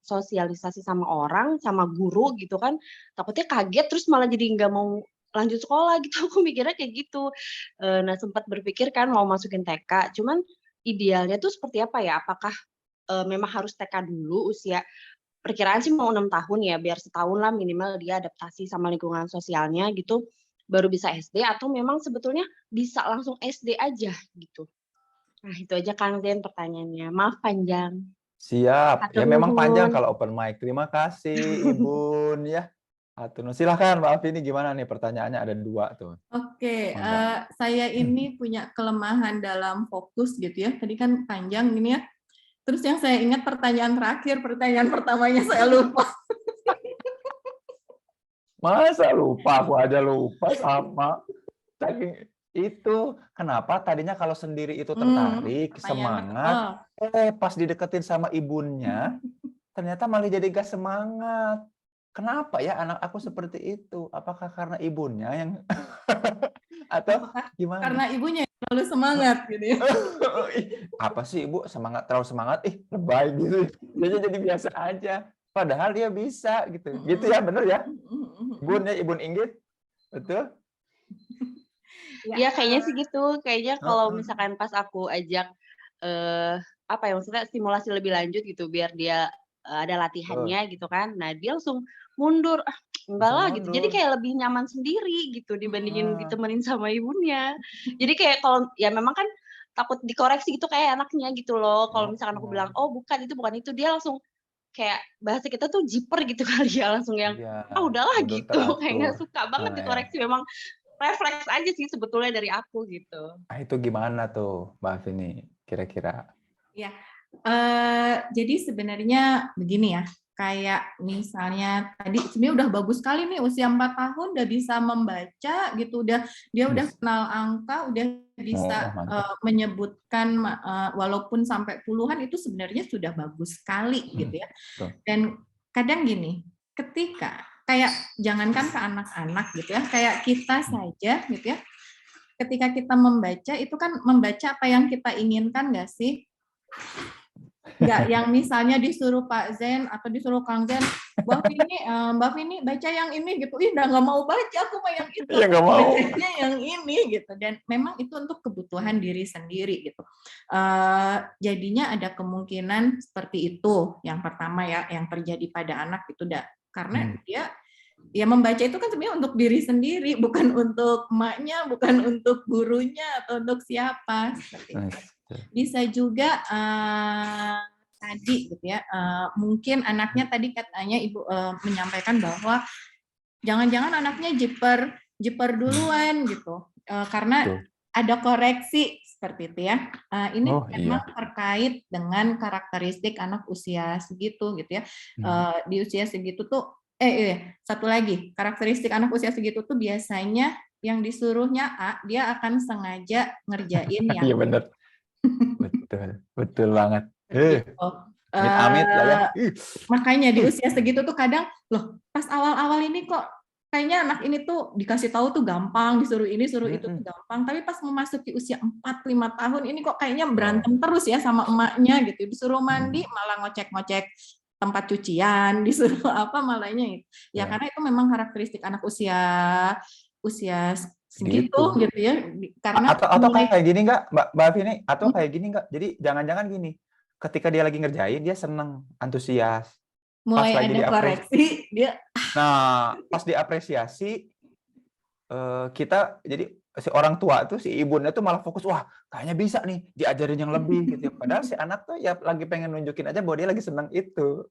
sosialisasi sama orang, sama guru gitu kan, takutnya kaget terus malah jadi nggak mau lanjut sekolah gitu, aku mikirnya kayak gitu. Nah sempat berpikir kan mau masukin TK, cuman idealnya tuh seperti apa ya? Apakah, memang harus TK dulu usia perkiraan sih mau 6 tahun ya, biar setahun lah minimal dia adaptasi sama lingkungan sosialnya gitu, baru bisa SD atau memang sebetulnya bisa langsung SD aja gitu? Nah itu aja Kang Zen pertanyaannya, maaf panjang. Siap. Ya Hatur memang panjang nuhun. kalau open mic. Terima kasih, Ibun ya. Hatur nuhun. Silahkan Mbak Afi ini gimana nih pertanyaannya ada 2 tuh. Oke, Mangga. saya ini punya kelemahan dalam fokus gitu ya. Tadi kan panjang gini ya. Terus yang saya ingat pertanyaan terakhir, pertanyaan pertamanya saya lupa. Masa lupa? Aku aja lupa sama. Saking itu, kenapa tadinya kalau sendiri itu tertarik, semangat, pas dideketin sama ibunnya, ternyata malah jadi gak semangat. Kenapa ya anak aku seperti itu? Apakah karena ibunya yang atau Apakah gimana? karena ibunya yang terlalu semangat gitu ya? Ih, apa sih Ibu semangat terlalu semangat? Ih, lebay gitu. Dia jadi biasa aja. Padahal dia bisa gitu. Gitu ya, bener ya? Ibun ya, Ibun Inggit. Betul? Ya, Iya kayaknya sih gitu, kayaknya kalau Heeh. misalkan pas aku ajak, maksudnya stimulasi lebih lanjut gitu biar dia, ada Betul. latihannya gitu kan, nah dia langsung mundur, "Ah enggak Langsung lah," gitu. Jadi mundur. kayak lebih nyaman sendiri gitu dibandingin Heeh. ditemenin sama ibunya. Jadi kayak kalau ya memang kan takut dikoreksi gitu kayak anaknya gitu loh, kalau misalkan aku bilang, Oh, "Oh bukan itu," dia langsung kayak bahasa kita tuh jiper gitu kali ya, langsung yang, iya, "Ah udahlah," mundur gitu, kayak teratur. nggak suka banget Nah, ya. dikoreksi, memang refleks aja sih sebetulnya dari aku gitu. Ah, itu gimana tuh, Mbak Vini, kira-kira? ya. Jadi sebenarnya begini ya. kayak misalnya tadi sebenarnya udah bagus sekali nih usia 4 tahun udah bisa membaca gitu, dia udah kenal angka, udah bisa mantap. menyebutkan walaupun sampai puluhan itu sebenarnya sudah bagus sekali gitu ya. Betul. Dan kadang gini, ketika kayak jangankan ke anak-anak gitu ya, kayak kita saja gitu ya, ketika kita membaca itu kan membaca apa yang kita inginkan nggak sih? Nggak yang misalnya disuruh Pak Zen atau disuruh Kang Zen, Mbak Vini baca yang ini gitu, ih udah nggak mau baca, aku mau yang itu, Iya, nggak mau. bacanya yang ini gitu. Dan memang itu untuk kebutuhan diri sendiri gitu. Jadinya ada kemungkinan seperti itu. Yang pertama ya, yang terjadi pada anak itu karena dia ya membaca itu kan sebenarnya untuk diri sendiri, bukan untuk emaknya, bukan untuk gurunya atau untuk siapa seperti itu. Bisa juga tadi gitu ya, mungkin anaknya tadi katanya Ibu menyampaikan bahwa jangan-jangan anaknya jiper duluan gitu, karena ada koreksi seperti itu ya. Ini memang terkait dengan karakteristik anak usia segitu gitu ya. Di usia segitu tuh satu lagi, karakteristik anak usia segitu tuh biasanya yang disuruhnya A, dia akan sengaja ngerjain yang Iya benar. Betul banget. gitu. Amit lah ya. Makanya di usia segitu tuh kadang, loh pas awal-awal ini kok kayaknya anak ini tuh dikasih tahu tuh gampang, disuruh ini, suruh itu tuh gampang, tapi pas memasuki usia 4-5 tahun ini kok kayaknya berantem terus ya sama emaknya gitu, disuruh mandi malah ngocek-ngocek tempat cucian, disuruh apa malahnya itu. Ya karena itu memang karakteristik anak usia segitu gitu ya. Karena atau kayak gini nggak, Mbak Vini? Atau kayak gini nggak? Jadi jangan-jangan gini, ketika dia lagi ngerjain dia seneng, antusias. Mulai ada koreksi dia. Nah, pas diapresiasi kita jadi si orang tua tuh, si ibunya tuh malah fokus, wah kayaknya bisa nih diajarin yang lebih gitu. Padahal si anak tuh ya lagi pengen nunjukin aja bahwa dia lagi seneng itu.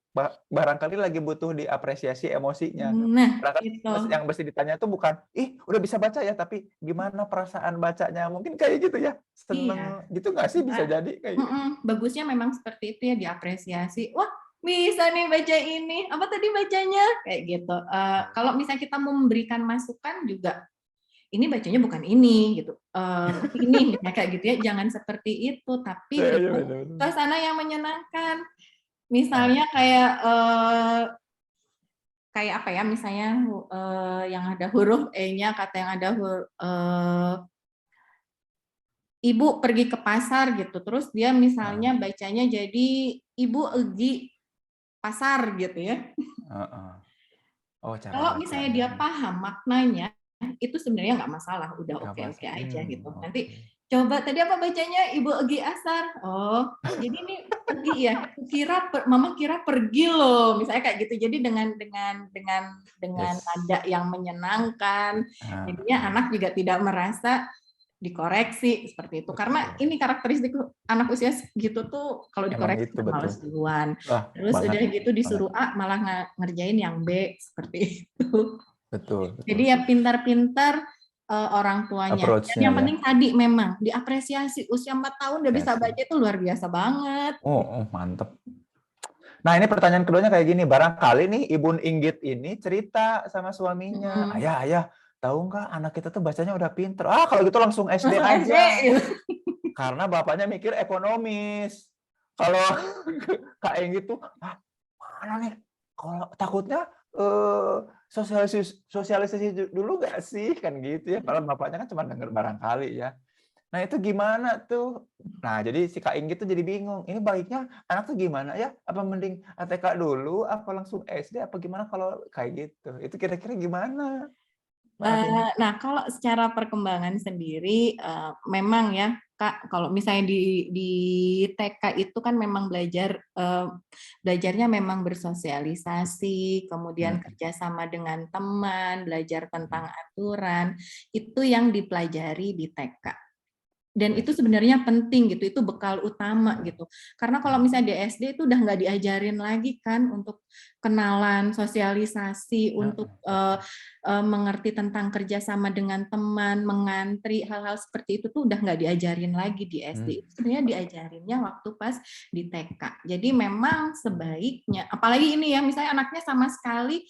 Barangkali lagi butuh diapresiasi emosinya. Nah, itu. Yang mesti ditanya tuh bukan, udah bisa baca ya, tapi gimana perasaan bacanya? Mungkin kayak gitu ya, seneng gitu nggak sih, bisa jadi kayak gitu. Bagusnya memang seperti itu ya, diapresiasi. Wah, bisa nih baca ini. Apa tadi bacanya? Kayak gitu. Kalau misalnya kita memberikan masukan juga, ini bacanya bukan ini gitu, ini kayak gitu ya, jangan seperti itu, tapi suasana yang menyenangkan. Misalnya kayak apa ya, misalnya yang ada huruf E-nya, kata yang ada Ibu pergi ke pasar gitu, terus dia misalnya bacanya jadi Ibu pergi pasar gitu ya. Kalau misalnya dia paham maknanya, itu sebenarnya nggak masalah, udah oke-oke aja gitu. Nanti coba tadi apa bacanya, Ibu Egi Asar. Oh, jadi ini pergi ya. Mama kira pergi loh, misalnya kayak gitu. Jadi dengan nada yang menyenangkan, jadinya anak juga tidak merasa dikoreksi seperti itu. Karena ini karakteristik anak usia gitu tuh, kalau dikoreksi males duluan. Terus udah gitu disuruh A malah ngerjain yang B, seperti itu. Betul. Jadi ya pintar-pintar orang tuanya. Dan yang penting tadi memang diapresiasi. Usia 4 tahun udah bisa baca itu luar biasa banget. Mantep. Nah, ini pertanyaan keduanya kayak gini. Barangkali nih Ibu Inggit ini cerita sama suaminya, ayah, tahu nggak anak kita tuh bacanya udah pinter. Kalau gitu langsung SD aja. Karena bapaknya mikir ekonomis. Kalau kayak gitu, mana nih? Kalau takutnya sosialisasi dulu nggak sih, kan gitu ya. Padahal bapaknya kan cuma denger barangkali ya. Nah itu gimana tuh? Nah jadi si Kak Inggit tuh jadi bingung. Ini baiknya anak tuh gimana ya? Apa mending ATK dulu? Apa langsung SD? Apa gimana kalau kayak gitu? Itu kira-kira gimana? Nah kalau secara perkembangan sendiri, memang ya Kak, kalau misalnya di TK itu kan memang belajarnya memang bersosialisasi, kemudian kerjasama dengan teman, belajar tentang aturan, itu yang dipelajari di TK. Dan itu sebenarnya penting gitu, itu bekal utama gitu. Karena kalau misalnya di SD itu udah nggak diajarin lagi kan untuk kenalan, sosialisasi, untuk mengerti tentang kerjasama dengan teman, mengantri, hal-hal seperti itu tuh udah nggak diajarin lagi di SD. Itu sebenarnya diajarinnya waktu pas di TK. Jadi memang sebaiknya, apalagi ini ya, misalnya anaknya sama sekali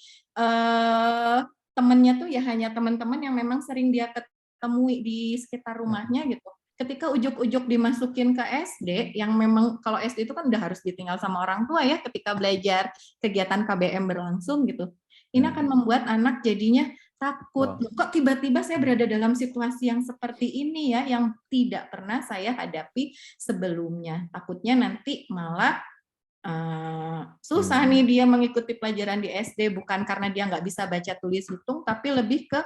temennya tuh ya hanya teman-teman yang memang sering dia temui di sekitar rumahnya gitu. Ketika ujuk-ujuk dimasukin ke SD, yang memang kalau SD itu kan udah harus ditinggal sama orang tua ya ketika belajar kegiatan KBM berlangsung gitu. Ini akan membuat anak jadinya takut. Kok tiba-tiba saya berada dalam situasi yang seperti ini ya, yang tidak pernah saya hadapi sebelumnya. Takutnya nanti malah susah nih dia mengikuti pelajaran di SD, bukan karena dia nggak bisa baca tulis hitung, tapi lebih ke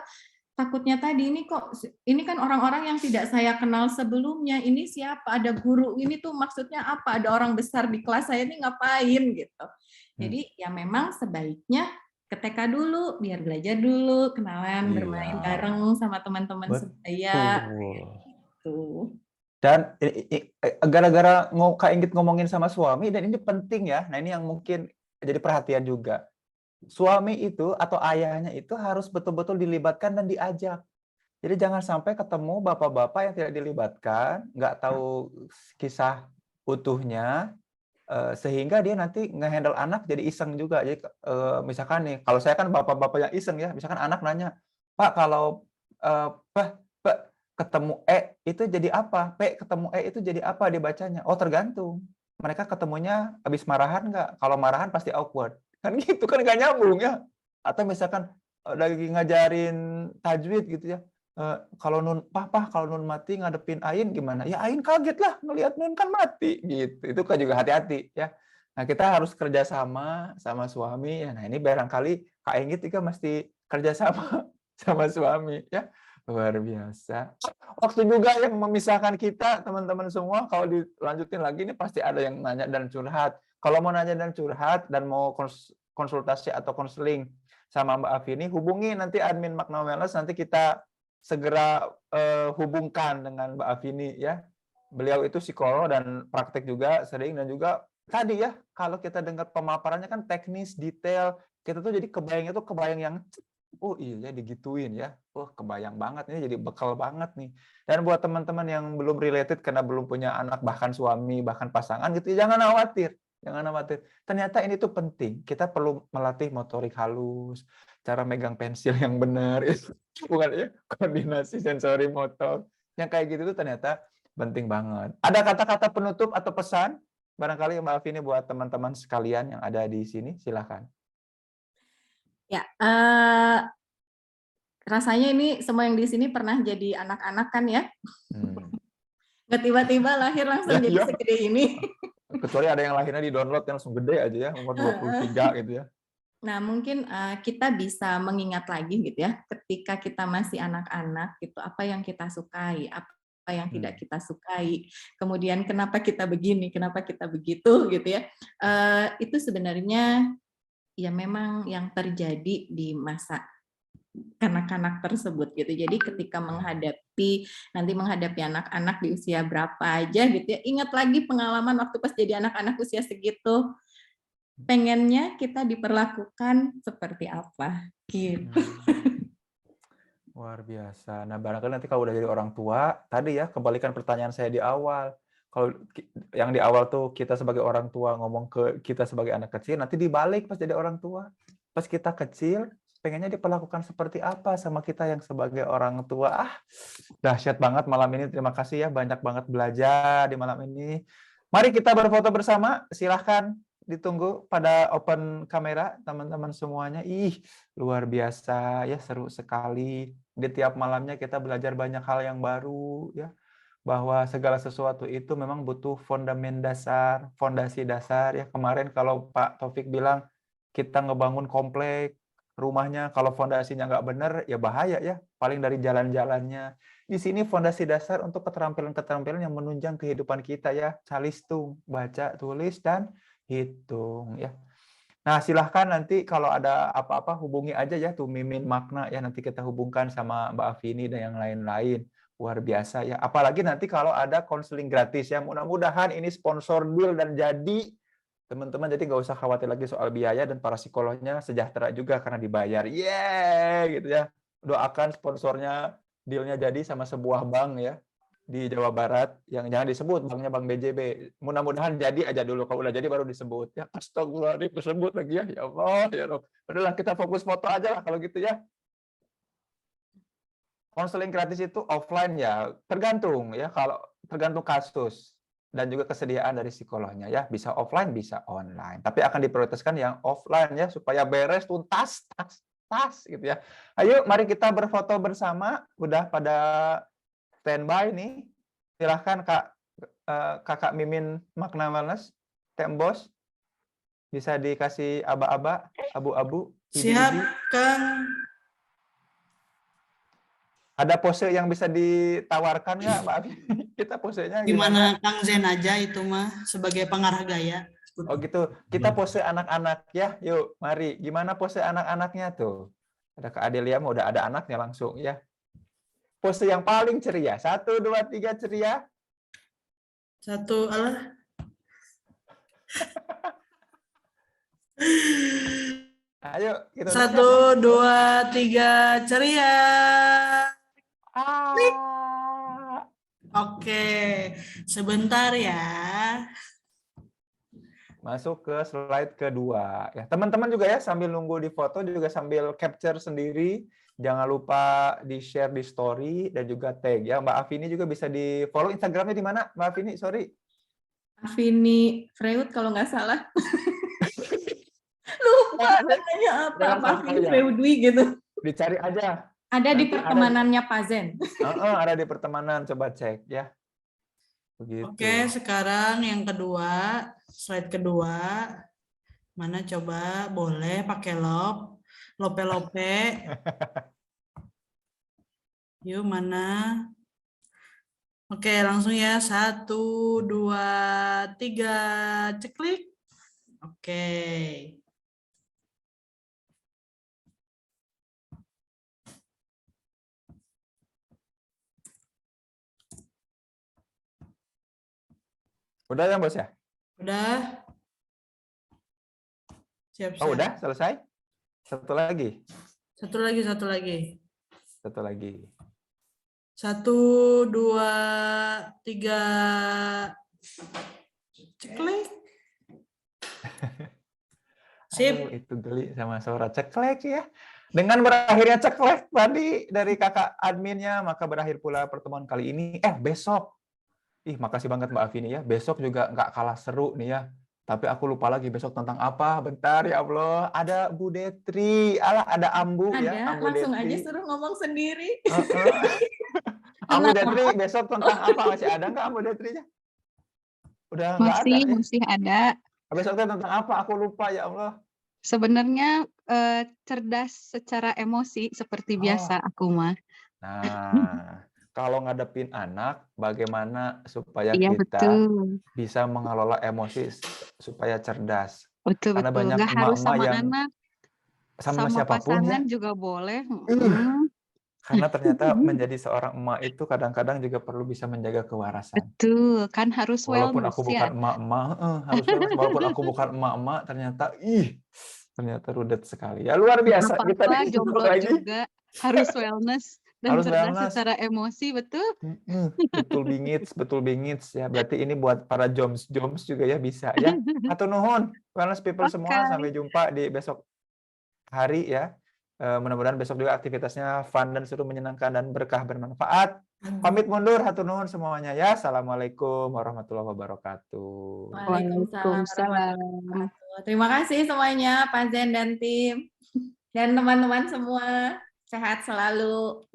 takutnya tadi ini kan orang-orang yang tidak saya kenal sebelumnya, ini siapa, ada guru ini tuh maksudnya apa, ada orang besar di kelas saya ini ngapain gitu. Jadi ya memang sebaiknya ke TK dulu, biar belajar dulu, kenalan, bermain bareng sama teman-teman sebaya. Gitu. Dan gara-gara Kak Inggit ngomongin sama suami, dan ini penting ya, nah ini yang mungkin jadi perhatian juga. Suami itu atau ayahnya itu harus betul-betul dilibatkan dan diajak. Jadi jangan sampai ketemu bapak-bapak yang tidak dilibatkan, nggak tahu kisah utuhnya, sehingga dia nanti ngehandle anak jadi iseng juga. Jadi misalkan nih, kalau saya kan bapak-bapak yang iseng ya, misalkan anak nanya, Pak kalau Pak ketemu E itu jadi apa? P ketemu E itu jadi apa dibacanya? Oh tergantung. Mereka ketemunya habis marahan nggak? Kalau marahan pasti awkward. Kan gitu kan nggak nyambung ya. Atau misalkan lagi ngajarin tajwid gitu ya. Kalau nun kalau nun mati ngadepin ain gimana? Ya ain kaget lah ngelihat nun kan mati gitu. Itu kan juga hati-hati ya. Nah kita harus kerjasama sama suami. Ya, nah ini barangkali Kak Enggit juga mesti kerjasama sama suami ya. Luar biasa. Waktu juga yang memisahkan kita teman-teman semua. Kalau dilanjutin lagi ini pasti ada yang nanya dan curhat. Kalau mau nanya dan curhat dan mau konsultasi atau konseling sama Mbak Afi ini, hubungi nanti admin Magna Wellness, nanti kita segera hubungkan dengan Mbak Afi ini ya. Beliau itu psikolog dan praktek juga sering, dan juga tadi ya kalau kita dengar pemaparannya kan teknis, detail, kita tuh jadi kebayangnya tuh kebayang yang oh iya digituin ya. Oh kebayang banget, ini jadi bekal banget nih. Dan buat teman-teman yang belum related karena belum punya anak, bahkan suami, bahkan pasangan gitu, jangan khawatir. Jangan khawatir. Ternyata ini tuh penting. Kita perlu melatih motorik halus, cara megang pensil yang benar, bukan ya, koordinasi sensori motor. Yang kayak gitu tuh ternyata penting banget. Ada kata-kata penutup atau pesan barangkali Mbak Afi ini buat teman-teman sekalian yang ada di sini, silakan. Ya, rasanya ini semua yang di sini pernah jadi anak-anak kan ya? Nggak tiba-tiba lahir langsung jadi segede ini. Kecuali ada yang lahirnya di download yang langsung gede aja ya, umur 23 gitu ya. Nah, mungkin kita bisa mengingat lagi gitu ya, ketika kita masih anak-anak gitu, apa yang kita sukai, apa yang tidak kita sukai, kemudian kenapa kita begini, kenapa kita begitu gitu ya. Itu sebenarnya ya memang yang terjadi di masa kanak-kanak tersebut gitu. Jadi ketika menghadapi anak-anak di usia berapa aja gitu ya, ingat lagi pengalaman waktu pas jadi anak-anak usia segitu, pengennya kita diperlakukan seperti apa gitu. Luar biasa. Nah, barangkali nanti kalau udah jadi orang tua, tadi ya kebalikan pertanyaan saya di awal. Kalau yang di awal tuh kita sebagai orang tua ngomong ke kita sebagai anak kecil, nanti dibalik pas jadi orang tua. Pas kita kecil, pengennya diperlakukan seperti apa sama kita yang sebagai orang tua. Dahsyat banget malam ini. Terima kasih ya, banyak banget belajar di malam ini. Mari kita berfoto bersama. Silahkan ditunggu pada open kamera teman-teman semuanya. Luar biasa ya, seru sekali. Di tiap malamnya kita belajar banyak hal yang baru ya. Bahwa segala sesuatu itu memang butuh fondasi dasar ya. Kemarin kalau Pak Taufik bilang kita ngebangun komplek, rumahnya kalau fondasinya nggak benar ya bahaya ya. Paling dari jalan-jalannya. Di sini fondasi dasar untuk keterampilan-keterampilan yang menunjang kehidupan kita ya. Calistung, baca, tulis, dan hitung ya. Nah, silahkan nanti kalau ada apa-apa hubungi aja ya tuh Mimin Magna ya, nanti kita hubungkan sama Mbak Afini dan yang lain-lain. Luar biasa ya. Apalagi nanti kalau ada konseling gratis ya. Mudah-mudahan ini sponsor deal dan jadi teman-teman, jadi nggak usah khawatir lagi soal biaya dan para psikolognya sejahtera juga karena dibayar. Yeay gitu ya. Doakan sponsornya dealnya jadi sama sebuah bank ya di Jawa Barat, yang jangan disebut banknya Bank BJB. Mudah-mudahan jadi aja dulu, kalau udah jadi baru disebut ya. Astagfirullahaladzim, disebut lagi ya. Ya Allah ya Rob. Udahlah kita fokus foto aja lah kalau gitu ya. Konseling gratis itu offline ya, tergantung ya, kalau tergantung kasus dan juga kesediaan dari psikolognya ya, bisa offline bisa online, tapi akan diprioritaskan yang offline ya supaya beres tuntas tas gitu ya. Ayo mari kita berfoto bersama, udah pada standby nih. Silahkan Kakak Mimin Makna Wellness, Tembos, bisa dikasih aba-aba, abu-abu, Siap, hiji-hiji. Kang. Ada pose yang bisa ditawarkan nggak, Mbak Afi? Kita posenya Gimana gimana? Kang Zen aja itu mah sebagai pengarah gaya. Oh gitu. Kita pose anak-anak ya. Yuk, mari. Gimana pose anak-anaknya tuh? Ada Kak Adelia, mau udah ada anaknya langsung ya. Pose yang paling ceria. 1, 2, 3 ceria. Satu, alah. Ayo, kita 1, 2, 3, ceria. Oke, sebentar ya. Masuk ke slide kedua. Ya, teman-teman juga ya sambil nunggu di foto juga sambil capture sendiri. Jangan lupa di-share di story dan juga tag ya. Mbak Afini juga bisa di-follow Instagramnya di mana, Mbak Afini? Sorry. Afini Freud kalau nggak salah. Lupa namanya apa, Jangan apa Afini salah ya. Freudwi gitu. Dicari aja. Ada di Nanti pertemanannya Pak Zen. ada di pertemanan, coba cek ya. Begitu. Oke, sekarang yang kedua, slide kedua. Mana coba, boleh pakai lope-lope. Yuk, mana? Oke, langsung ya. 1, 2, 3, ceklik. Oke. Udah ya, Bos ya? Udah? Siap-siap. Oh, udah selesai? Satu lagi. Satu lagi. Satu lagi. 1, 2, 3, ceklik. Sip. Aduh, itu geli sama suara ceklek ya. Dengan berakhirnya ceklek tadi dari kakak adminnya, maka berakhir pula pertemuan kali ini. Besok. Makasih banget Mbak Afini ya. Besok juga nggak kalah seru nih ya. Tapi aku lupa lagi besok tentang apa. Bentar ya Allah. Ada Bu Detri. Ada Ambu Ada, ya. Ambu langsung Detri. aja suruh ngomong sendiri. Ambu Detri besok tentang apa? Masih ada nggak Ambu Detrinya? Udah nggak ada ya? Masih ada. Besoknya tentang apa? Aku lupa ya Allah. Sebenarnya cerdas secara emosi seperti biasa aku mah. Nah, kalau ngadepin anak, bagaimana supaya Iya kita betul. bisa mengelola emosi supaya cerdas? Betul. Karena banyak Nggak harus emak-emak sama yang anak, sama sama siapapun ya. pasangan juga boleh. Karena ternyata menjadi seorang emak itu kadang-kadang juga perlu bisa menjaga kewarasan. Betul, kan harus Walaupun wellness aku bukan ya. emak-emak, harus wellness. Walaupun aku bukan emak-emak, ternyata rudet sekali. Ya luar biasa. Kita Apa ditutup jomblo lagi. juga harus wellness dan Harus cerdas wellness. secara emosi, betul? Betul bingits ya. Berarti ini buat para joms juga ya bisa ya. Hatur nuhun, wellness people semua. Oke. Sampai jumpa di besok hari ya. Mudah-mudahan besok juga aktivitasnya fun dan seru, menyenangkan dan berkah bermanfaat. Pamit mundur, hatur nuhun semuanya ya. Assalamualaikum warahmatullahi wabarakatuh. Waalaikumsalam warahmatullahi wabarakatuh. Terima kasih semuanya, Pak Zen dan tim. Dan teman-teman semua. Sehat selalu.